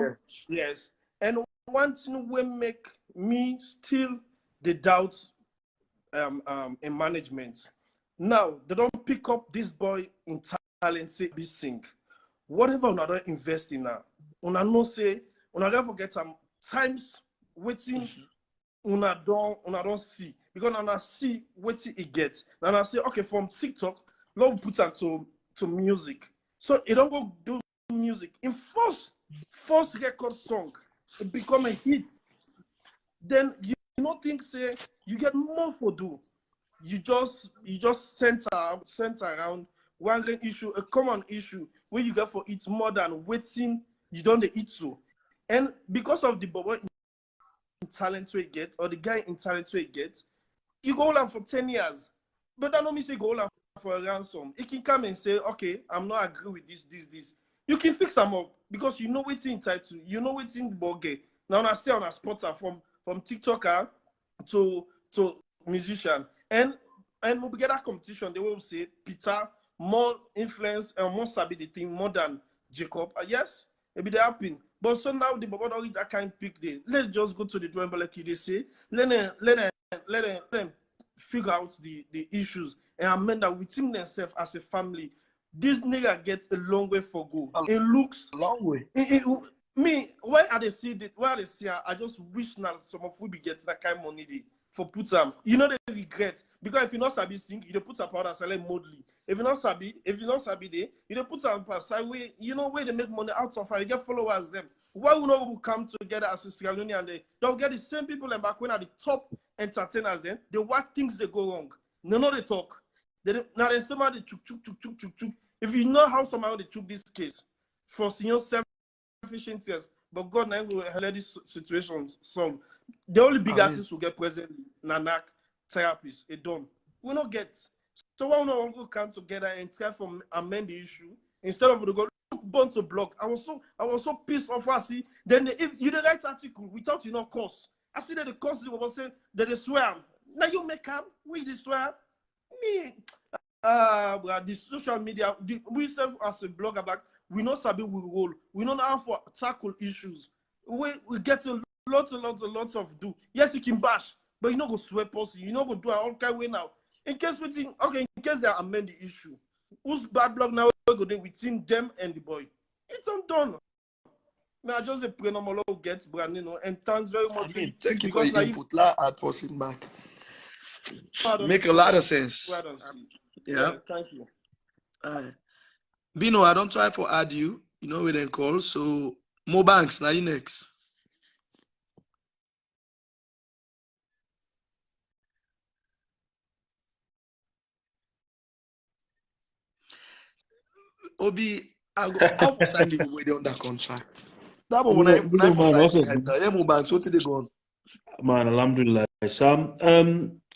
[SPEAKER 4] Yes. And one thing will make me still the doubt in management. Now they don't pick up this boy in talent, say be sing. Whatever una don't invest in now, una no say una don't forget some times waiting una don't see because una see waiting it gets. Now I say okay from TikTok, love put them to music. So it don't go do music in first record song, it become a hit. Then you don't think say you get more for do. You just center around one issue, a common issue where you get for it more than waiting you don't eat so. And because of the bubble talent we get, or the guy in talent we get, you go hold him for 10 years. But that don't mean say go hold him for a ransom. He can come and say, okay, I'm not agree with this. You can fix them up because you know what's entitled, you know what's in the buggy. Now I say on a spotter from TikToker to musician. And we get that competition, they will say Peter more influence and more sabi the thing more than Jacob. Yes, maybe they happen. But so now the Baba don't read that kind of pick day. Let's just go to the drawing board like they say. Let them figure out the issues and amend that within themselves as a family. This nigga gets a long way for go. It looks
[SPEAKER 1] a long way.
[SPEAKER 4] Me, why are they see it? Why are they see? I just wish now some of we be getting that kind of money they, for put them. You know they regret because if you not sabi sing, you don't put a powder selling modely. If you not sabi they, you don't put them aside way. You know where they make money out of, and you get followers them. Why would not come together as a Sierra Leone and they'll get the same people and back when are the top entertainers then they watch things they go wrong. No, they talk. Now they somebody chuk. If you know how somehow they took this case for senior self-efficient years, but God now will let this situation solve. The only big artists who get present, Nanak, Therapist, a done. We not get. So why not all come together and try to amend the issue instead of the go burn to block? I was so pissed off. I see. Then if you the right article without course. I see that the course was saying that they swear. Now you make them we swear me. The social media, we serve as a blogger back. We know sabi we roll. We know how to tackle issues. We get a lot of do. Yes, you can bash, but you know go swear person. You know go do all kind of way now. In case we think, okay, in case they amend the issue, who's bad blog now go there within them and the boy? It's undone. I just pray no more get brand, and thanks very much.
[SPEAKER 1] Thank you for your input. Add person back. Make a lot of sense. Yeah,
[SPEAKER 4] thank you.
[SPEAKER 1] Bino, I don't try for add you. You know we then call. So more banks now you next. Obi, I go how for sign the way they under contract. That one when I for sign the more banks. What did they go on?
[SPEAKER 5] Man, alhamdulillah. Sam,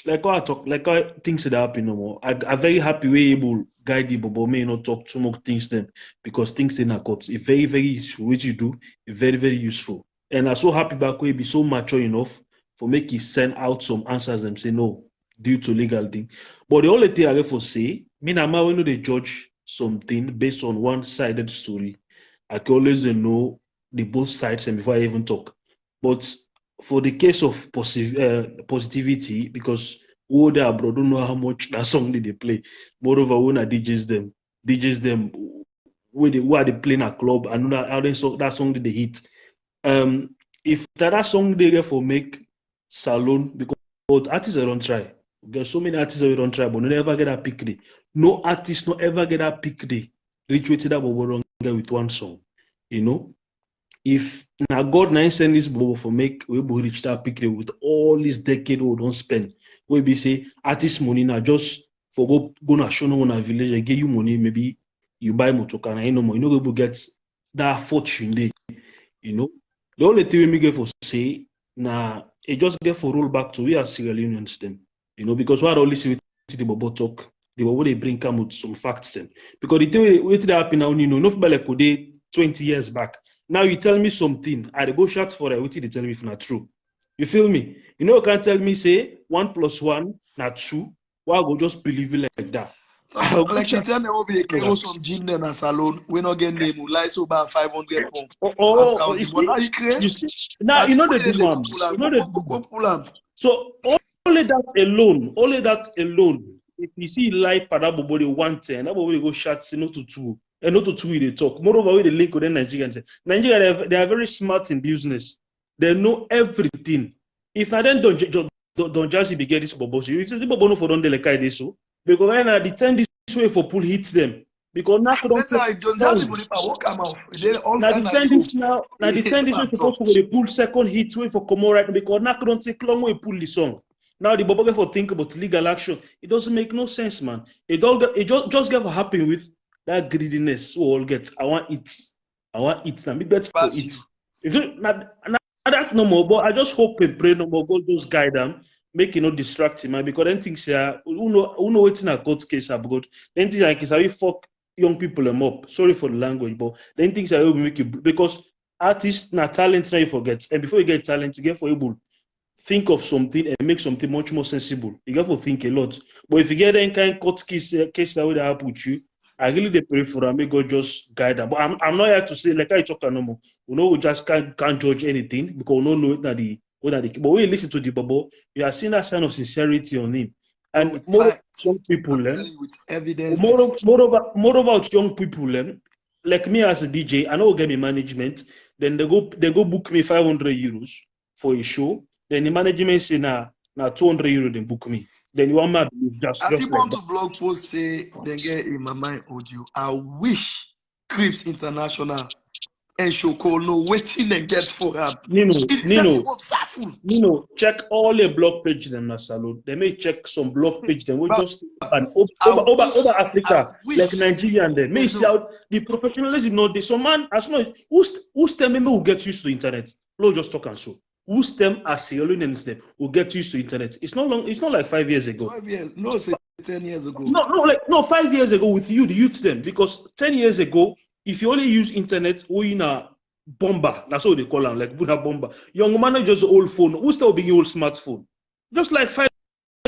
[SPEAKER 5] like what I talk, like I things that happen no more. I'm very happy we able guide you, but may not talk too much things then because things in a court. It's very, very useful. What you do, it's very, very useful. And I'm so happy back we be so mature enough for make you send out some answers and say no due to legal thing. But the only thing I ever say, me and my when they judge something based on one-sided story, I can always know the both sides and before I even talk. But for the case of positivity, because who they abroad don't know how much that song they play. Moreover, when I DJs them, who are they playing a club and how they saw that song they hit. If that song they get for make salon because artists don't try. There's so many artists that we don't try, but never get a pick day. No artist not ever get a pick day. Reach with that with one song, you know. If now God now send this bobo for make we reach that pick with all this decade we don't spend, we be say artist money now just for go na show no one a village and give you money, maybe you buy motoka and no more. You know go get that fortune there, you know. The only thing we get for say now it just get for roll back to we are Sierra Leoneans them, you know, because what all listen with the bobo talk, the bobo they bring come with some facts then. Because the thing what that happen now, you know, not like 20 years back. Now you tell me something, I go shout for it, what they tell me if not true. You feel me? You know, you can't tell me say 1 + 1 not 2. Why go just believe it like that?
[SPEAKER 1] Like you tell me will be a some gym then as alone. We not get name who lie so about 500 pounds. But now you crazy.
[SPEAKER 5] Now you know the demand. So only that alone. If you see life for that body 110, that body go shout say no to 2. And not to two they talk. Moreover, with the link with the Nigerians. Nigeria, they are very smart in business. They know everything. If I then don't just be get this bubble, you see the bubble for don't like this so because when I attend this way for pull hits them because now don't
[SPEAKER 1] just walk come off.
[SPEAKER 5] Now defend this way supposed to pull second hit way for come right because now don't take long way pull the song. Now the bubble for think about legal action. It doesn't make no sense, man. It just get happy with that greediness we all get. I want it. Now big bet for it. Now that no more, but I just hope and pray no more. God just guide them, make you not distract him, man. Because then things here, who know waiting a court case about. Then things like we fuck young people them up. Sorry for the language, but then things will make you because artists na talent now you forget, and before you get talent, you get for able think of something and make something much more sensible. You got to think a lot. But if you get any kind of court case that would happen with you, I really pray for them. May God just guide them. But I'm not here to say like I talk no more. We just can't judge anything because we don't know it na the but when you listen to the Bible, you are seeing that sign of sincerity on him. And
[SPEAKER 1] with
[SPEAKER 5] more
[SPEAKER 1] facts.
[SPEAKER 5] young people,
[SPEAKER 1] I'm telling you, with evidence.
[SPEAKER 5] more about young people, like me as a DJ, I know get me management. Then they go book me 500 euros for a show. Then the management say now 200 euros they book me. Then you want my just
[SPEAKER 1] As he
[SPEAKER 5] like
[SPEAKER 1] want
[SPEAKER 5] that.
[SPEAKER 1] to blog post say then get in my mind audio. I wish Crips International and Shoko know waiting and get for him.
[SPEAKER 5] Nino, check all the blog page them na salon. They may check some blog page then we just and over Africa like Nigeria and then may see out the professionalism no they so man as much who's them will get used to internet. No just talk and so. Who's them as them will get used to internet. It's not like 5 years ago.
[SPEAKER 1] 5 years. No, say 10 years ago.
[SPEAKER 5] No, 5 years ago with you, the youths them, because 10 years ago, if you only use internet, we in a bomber, that's what they call them, like Buddha bomber. Young man just old phone, who still being old smartphone? Just like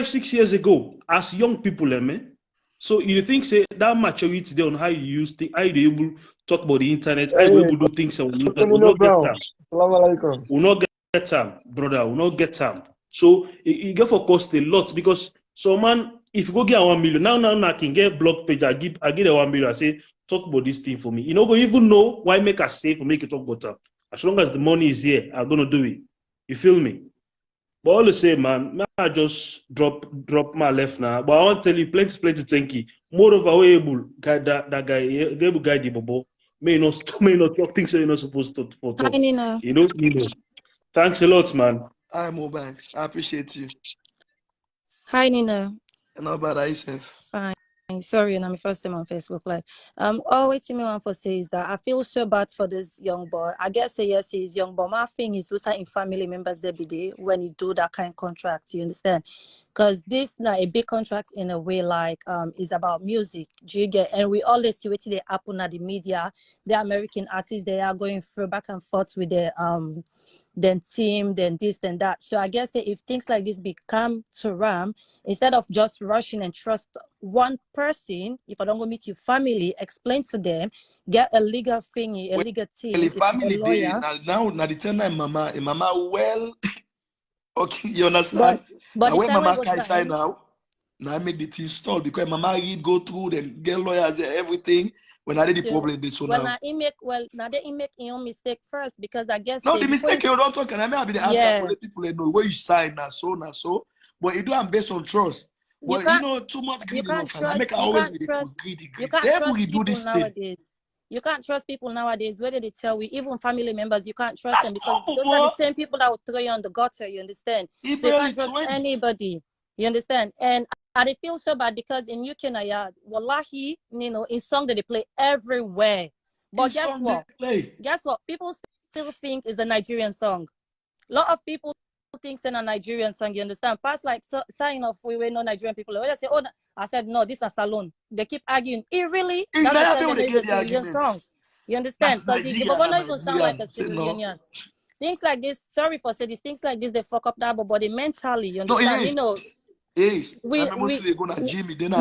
[SPEAKER 5] 5-6 years ago, as young people, man. So you think say that maturity there on how you use things, how you able to talk about the internet, how you able to do things on the internet, will not get time. Will not get time, brother, will not get time. So it get for cost a lot because so man, if you go get 1 million, now I can get blog page, I get a 1 million, I say, talk about this thing for me. You know, go even know why make a save or make it talk about it. As long as the money is here, I'm gonna do it. You feel me? But all the same, man, I just drop my left now. But I want to tell you, plenty thank you. Moreover, we able guide that guy, able guide the bobo. May not talk things that you're not supposed to talk.
[SPEAKER 6] Hi, Nina.
[SPEAKER 5] You know. Thanks a lot, man.
[SPEAKER 1] Hi, Mobanks. I appreciate you.
[SPEAKER 6] Hi, Nina.
[SPEAKER 1] And how about yourself?
[SPEAKER 6] Fine. Sorry, I'm my first time on Facebook Live. Always me want to say is that I feel so bad for this young boy. I guess say yes, he's young, but my thing is we in family members every day when you do that kind of contract, you understand? Because this not a big contract in a way like is about music. Do you get? And we always see what they happen at the media. The American artists they are going through back and forth with their then team, then this, then that. So I guess if things like this become to RAM, instead of just rushing and trust one person, if I don't go meet your family, explain to them, get a legal thingy, a legal team.
[SPEAKER 1] Well, family a lawyer. Now the time mama well, okay, you understand?
[SPEAKER 6] But
[SPEAKER 1] now when mama can sign now I make the thing installed because mama read go through, then get lawyers and everything. When I did the problem, they so now.
[SPEAKER 6] Now they make your mistake first because I guess
[SPEAKER 1] no the mistake you don't talk and I may have been asking for the people that know where you sign now so, but you do am based on trust. But you know too much greedy. I make always be the greedy.
[SPEAKER 6] You can't trust people nowadays. You can't trust people nowadays. Whether they tell you, even family members, you can't trust them because those are the same people that will throw you on the gutter. You understand? So you can't trust anybody. You understand? And I feel so bad because in UK now, wallahi, you know, in song that they play everywhere. But guess what? People still think is a Nigerian song. A lot of people think it's a Nigerian song. You understand? Past like sign off, we were no Nigerian people. When I say, oh, I said no, this is a salon. They keep arguing. Really? That's a civilian song. You understand? Because the Bobo not even sound like a civilian. Things like this. Sorry for saying this. Things like this, they fuck up that body mentally. You understand? You know.
[SPEAKER 1] Yes, we go to gym, then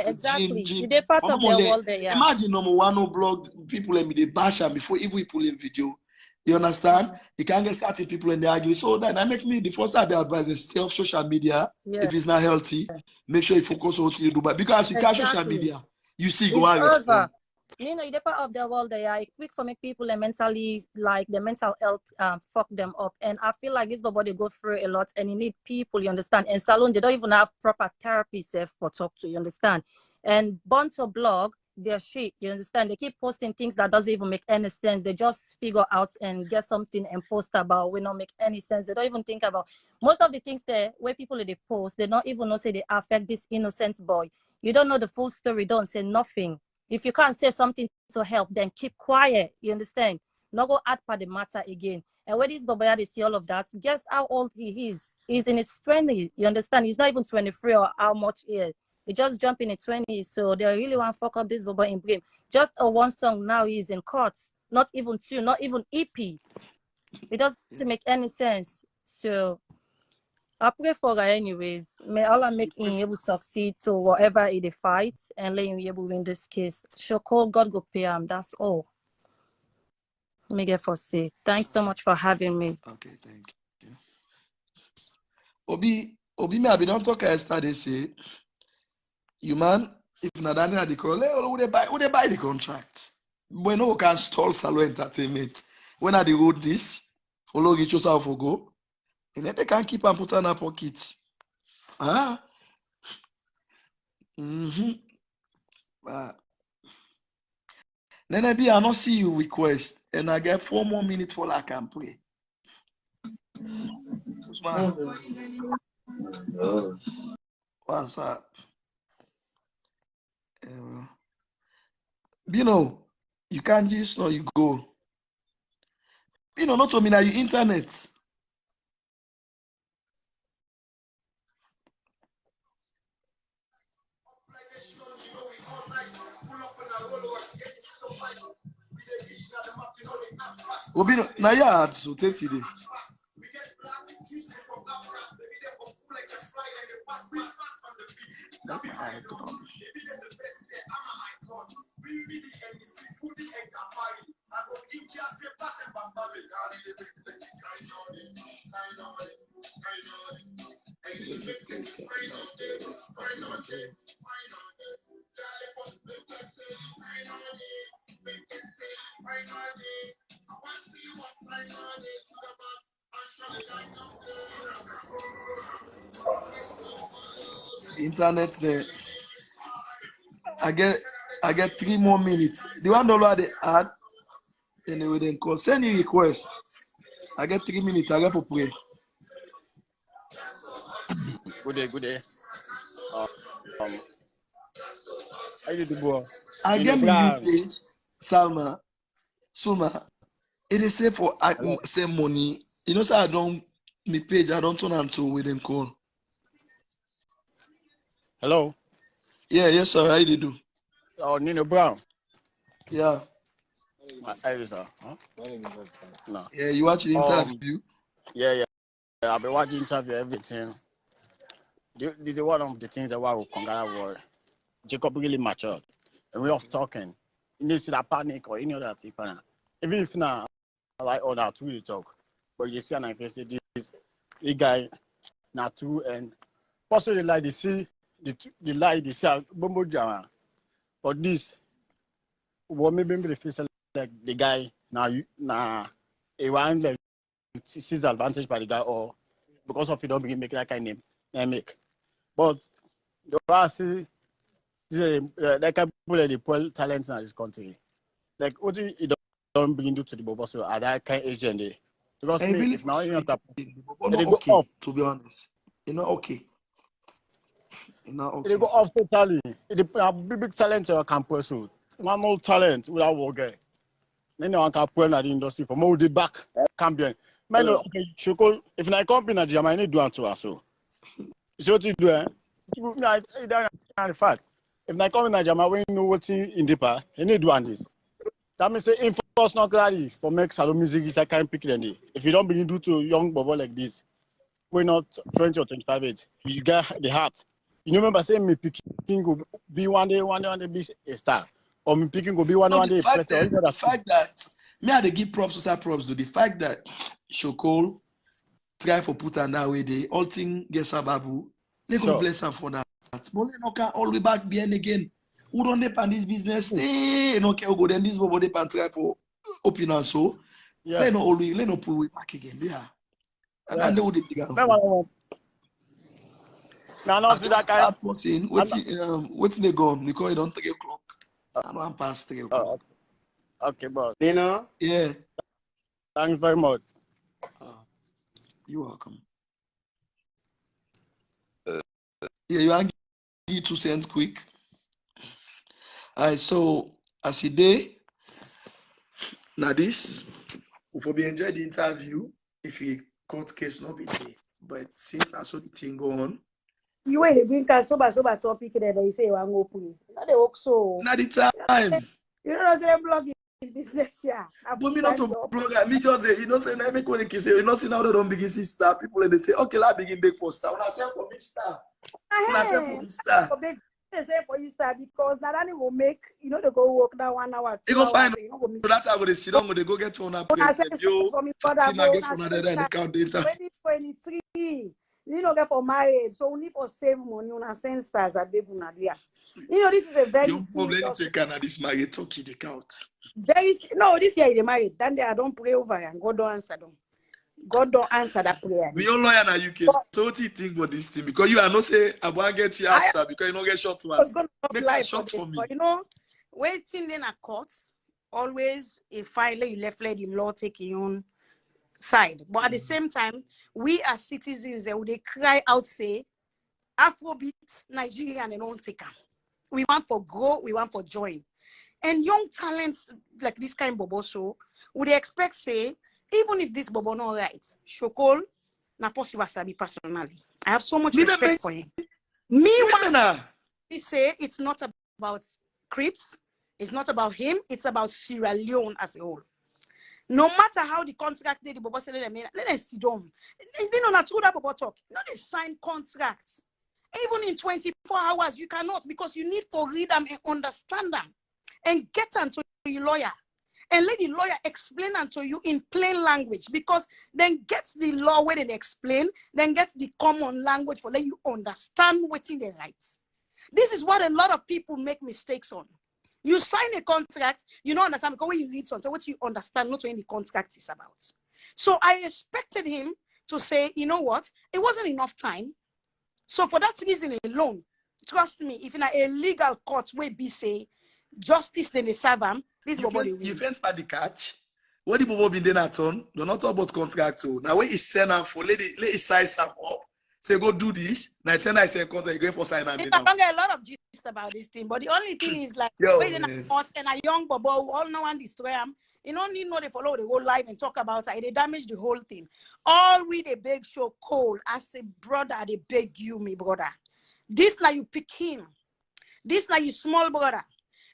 [SPEAKER 6] exactly. They part of their world there. Yeah.
[SPEAKER 1] Imagine number one no blog people let me they bash them before if we pull in video. You understand? You can't get certain people in the argument. So that make me the first time I advise is stay off social media if it's not healthy. Make sure you focus on what you do, but because you can't social media, you see go out.
[SPEAKER 6] You know, they're part of the world they are quick for make people and mentally like the mental health fuck them up. And I feel like this body go through a lot and you need people, you understand. And salon they don't even have proper therapy for talk to, you understand. And Bonto blog, their shit, you understand. They keep posting things that doesn't even make any sense. They just figure out and get something and post about will not make any sense. They don't even think about most of the things there where people they post, they don't even know say they affect this innocent boy. You don't know the full story, don't say nothing. If you can't say something to help, then keep quiet. You understand? not go add for the matter again. And when this Babaya they see all of that, guess how old he is? He's in his 20s. You understand? He's not even 23 or how much here. He just jumped in his 20s. So they really want to fuck up this Baba in brain. Just a one song now he's in court. Not even two, not even EP. It doesn't make any sense. So I pray for her anyways. May Allah make him able to succeed to whatever he fights and let him be able to win this case. Sure, call God go pay him. That's all. Let me get for say. Thanks so much for having me.
[SPEAKER 1] Okay, thank you. Obi, me I be don't talk yesterday say, you man, if Nadani had the call, would they buy the contract? But no can stall Salo Entertainment. When I wrote this, follow get yourself for go. And then they can keep and put on our pockets. Ah. Then I not see you request. And I get 4 more minutes for I can play. Usman. What's up? You can't just know you go. Not to me now you internet. Now you had to take today. Internet there. I get 3 more minutes. The $1 they add, and they will then call. Send you request. I get 3 minutes. I get for pray.
[SPEAKER 7] Good day. How you do,
[SPEAKER 1] I get message, Salma, Suma. It is say for same money. So I don't me page. I don't turn on to with them call.
[SPEAKER 7] Hello.
[SPEAKER 1] Yeah, yes, sir. How you do?
[SPEAKER 7] Oh, Nino Brown.
[SPEAKER 1] Yeah.
[SPEAKER 7] Sir. Huh? No.
[SPEAKER 1] Yeah, you watch the interview?
[SPEAKER 7] Yeah. I've been watching interview, everything. This is one of the things that will congratulate Jacob really matured. And we're off talking. You need to see that panic or any other thing. Even if now, I like all that to really talk. But you see, and I can say this guy, not true, and possibly like they see the lie they see Bombo Jama. But this, what maybe the face like the guy now a one like sees advantage by the guy or because of it don't begin make that kind of name make. But the I see like people like the poor talents in this country. Like what it don't begin to the Bobo so at that kind of agent there. Because me,
[SPEAKER 1] really
[SPEAKER 7] if now you have
[SPEAKER 1] okay, to be honest. Okay.
[SPEAKER 7] They go off totally. It a big talent or can pursue. One more talent without work. Then you can pull in the industry for more the back campaign. Man, okay, Shoko, if I come in a jam, I need to answer so. So what you do, I the fact. If I come in a jam, I know what's in the part. I need to do this. That means say enforce not clarity for make salon music is I can't pick it. If you don't begin to do to young bubble like this, we're not 20 or 25 age. You got the heart. You remember saying me picking go be one day be a star. Or me picking go be one day
[SPEAKER 1] the fact that me I give props to props to the fact that Shokol try for put on that way they all thing get sababu. They go bless her for that. But no can all the back behind again. Who don't depend this business? Stay no can go then this bobo they try for open and so. Yeah. Let no pull way back again. Yeah. And they would be bigger.
[SPEAKER 7] Now, not that guy.
[SPEAKER 1] What's they gone? Because it don't 3 o'clock. I know I'm past 3 o'clock.
[SPEAKER 7] Okay, boss.
[SPEAKER 1] Yeah.
[SPEAKER 7] Thanks very much.
[SPEAKER 1] You're welcome. You want to give 2 cents quick? All right, so as a day, now this, we for be enjoy the interview if we court case not be there. But since that's what the thing go on.
[SPEAKER 8] You ain't green card sober topic that they say one open. Not the work so.
[SPEAKER 1] Not the time.
[SPEAKER 8] You know say blogging business yeah.
[SPEAKER 1] But me not to blogger, me just say, you know, say I make when they say, you know, see now they don't begin see star. People and they say, okay, I begin big for star. When I say for me star. When I say for me star.
[SPEAKER 8] They say for you star because that only will make you know they go work that 1 hour.
[SPEAKER 1] You go find so that's how they sit down when they go get on a place. Yo, Fatima get from another and count data.
[SPEAKER 8] 2023. You know, get for marriage, so only for save money on a send stars at baby Nadia. You know, this is a very
[SPEAKER 1] serious. This marriage talking the count.
[SPEAKER 8] Very no, this year they married. Then they don't pray over and God don't answer them. God don't answer that prayer.
[SPEAKER 1] We all lawyer in the UK. So what do you think about this thing? Because you are not say I want to get you after because you don't get shot to us. Make a shot for me.
[SPEAKER 8] But, you know, waiting in a court, always a file you left let the law take your own side. But at the same time, we as citizens, they cry out, say, Afrobeat, Nigerian, and all take them. We want for grow, we want for join. And young talents like this kind of bobo, so would they expect, say, even if this bobo not right, Shokol, na possible sabi personally. I have so much respect for him. He say it's not about Crips, it's not about him, it's about Sierra Leone as a whole. No matter how the contract did, the bobo said, let them sit down. They don't true that bobo talk. No, they sign contracts. Even in 24 hours, you cannot because you need to read them and understand them and get them to your lawyer and let the lawyer explain them to you in plain language because then gets the law where they explain, then gets the common language for let you understand what's in the rights. This is what a lot of people make mistakes on. You sign a contract, you don't understand because when you read something, what you understand, not what the contract is about. So I expected him to say, you know what, it wasn't enough time. So for that reason alone, trust me, if in a legal court where be say justice then they serve them, this body
[SPEAKER 1] you fent for the catch. What the bobo been done at on? Don't not talk about contract. Now when he send them for let it size them up. Say go do this. Now I say contract, you go for sign and
[SPEAKER 8] I don't get a lot of gist about this thing, but the only thing is like waiting at court and a young bobo who all know and destroy them. You don't need no they follow the whole life and talk about it. They damage the whole thing. All we the beg show call as a brother, they beg you, me brother. This now you pick him. This now you small brother.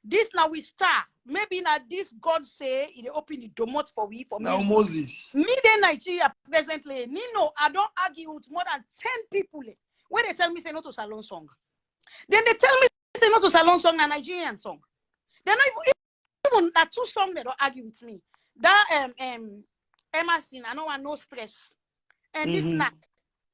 [SPEAKER 8] This now we start. Maybe now this God say he open the domot for we for
[SPEAKER 1] now
[SPEAKER 8] music.
[SPEAKER 1] Moses.
[SPEAKER 8] Me in Nigeria presently, Nino, I don't argue with more than 10 people when they tell me say no to salon song. Then they tell me say no to salon song and Nigerian song. They're not even that 2 songs they don't argue with me. That Emma sin, I know I no stress. And this snack.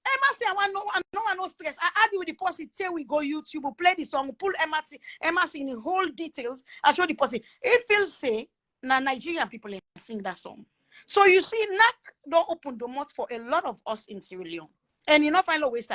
[SPEAKER 8] Emma say I want no stress. I argue with the person till we go YouTube, we play the song, pull Emma sin in whole details. I show the person. It feels say na Nigerian people sing that song. So you see, NAC don't open the mouth for a lot of us in Sierra Leone. And you know find a waste.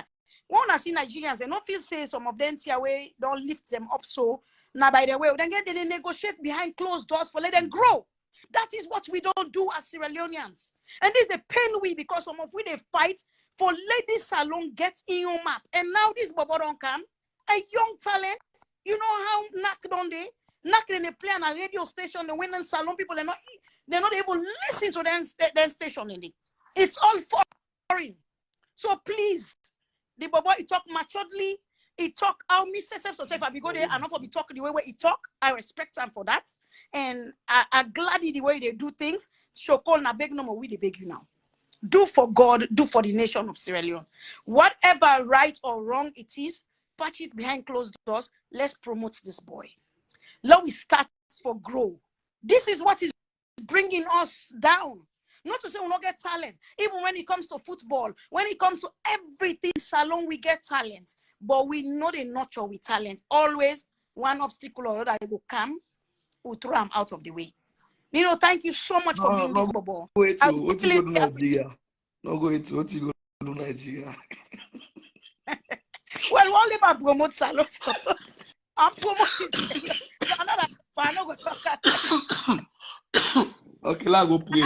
[SPEAKER 8] When I see Nigerians, they don't feel say some of them away, don't lift them up so now by the way, then get they negotiate behind closed doors for let them grow. That is what we don't do as Sierra Leoneans. And this is the pain we because some of we they fight for ladies salon get in your map. And now this bobo don't come. A young talent, you know how NAC don't they? NAC they play on a radio station, the women salon people they're not able to listen to their station in it. It's all foreign. So please, the bobo he talk maturely. He talk how me say self I be go there and not for be talk the way he talk. I respect him for that. And I'm glad the way they do things. Shokol na beg no more, we they beg you now. Do for God, do for the nation of Sierra Leone. Whatever right or wrong it is, patch it behind closed doors. Let's promote this boy. Let we start for grow. This is what is bringing us down. Not to say we don't get talent. Even when it comes to football, when it comes to everything salon, we get talent. But we know they nurture with talent. Always one obstacle or other will come, we'll throw them out of the way. You know, thank you so much for being this bobo.
[SPEAKER 1] What you go to Nigeria? No go into what you go to Nigeria.
[SPEAKER 8] Well, one day I promote salon. I'm promoting. I'm not going to talk.
[SPEAKER 1] Okay, let's go pray.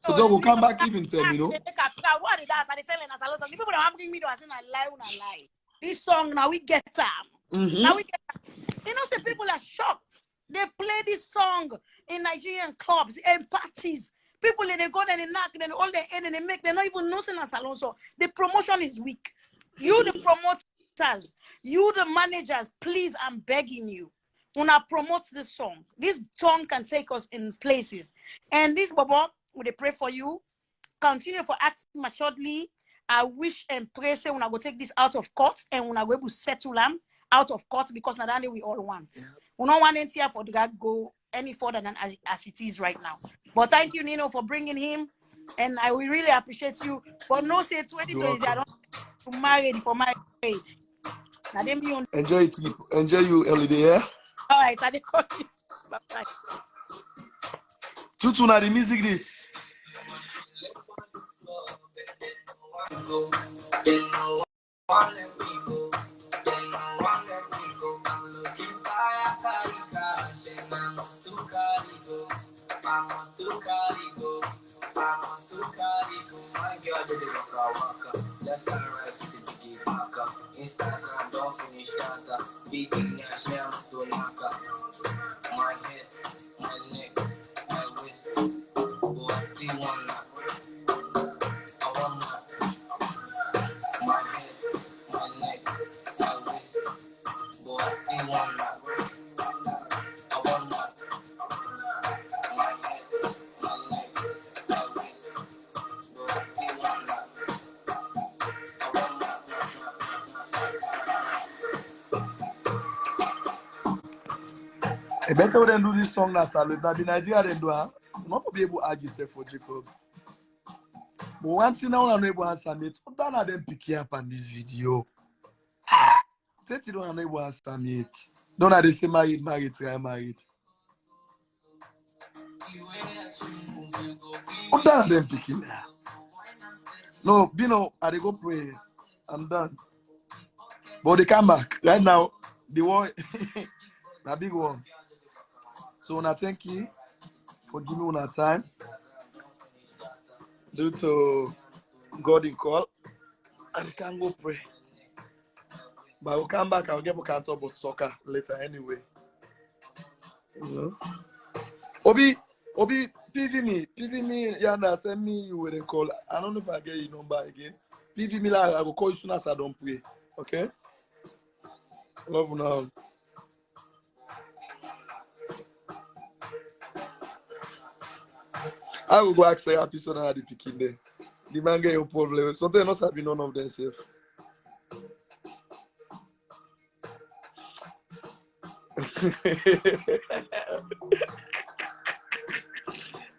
[SPEAKER 1] So don't go come back even tell me, you know.
[SPEAKER 8] What it does, I telling us a lot of people that bring me to us in a lie. This song now we get time. Now we get time. You know, some people are shocked. They play this song in Nigerian clubs and parties. People they go and they knock, then all they end and they make, they're not even noticing a salon. So the promotion is weak. You the promoters, you the managers, please, I'm begging you. When I promote this song can take us in places. And this Bobo, we pray for you. Continue for acting maturely. I wish and pray say when I go take this out of court and when I go able to settle them out of court because not only we all want. Yeah. We don't want it here for the guy go any further than as it is right now. But thank you, Nino, for bringing him. And I will really appreciate you. But no say 2020, I don't marry for marriage.
[SPEAKER 1] Enjoy it. Enjoy you early there.
[SPEAKER 8] All right, I call you. Bye-bye.
[SPEAKER 1] Tutu na the music this.
[SPEAKER 2] Instagram don't finish data. Big national to naka. My head, my neck, my waist. Oh, I still want that. I want that. My head, my neck, my waist. Oh, I still want that. I want that. My head, my neck, my waist. Oh, I still want that.
[SPEAKER 1] I better than do this song now, Salute. Now the Nigeria they do, huh? Not be able to argue say for Jacob. But one thing now I'm able to answer me. Don't let them pick you up on this video. Say you don't able to answer me. Don't let them say married, try married. Don't let them pick you up. No, Bino, I go pray. I'm done. But they come back right now. The war, the big one. So I thank you for giving me time due to God in call, and I can go pray. But I'll come back. I'll get more talk about soccer later anyway. You know. Obi, PV me. Yana send me with a call. I don't know if I get your number again. PV me, I will call you soon as I don't pray. Okay. Love you now. I will go ask the episode how the picking there. The man get your problem. Something else have been none of themselves.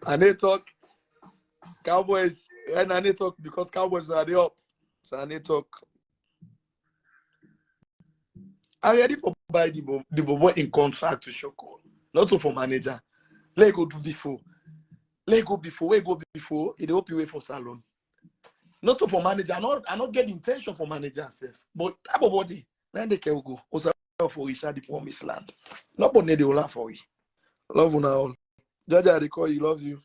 [SPEAKER 1] And they talk Cowboys, and they talk because Cowboys are the up. So they talk. I'm ready for buy the boy in contract to show call, not for manager. Let go do before. Let go before. Where go before? It help you wait for salon. Not for manager. I not get intention for manager self. But everybody, then they can go. Also for Richard the promised land. Nobody they will laugh for you. Love you now. Jaja, they call you. Love you.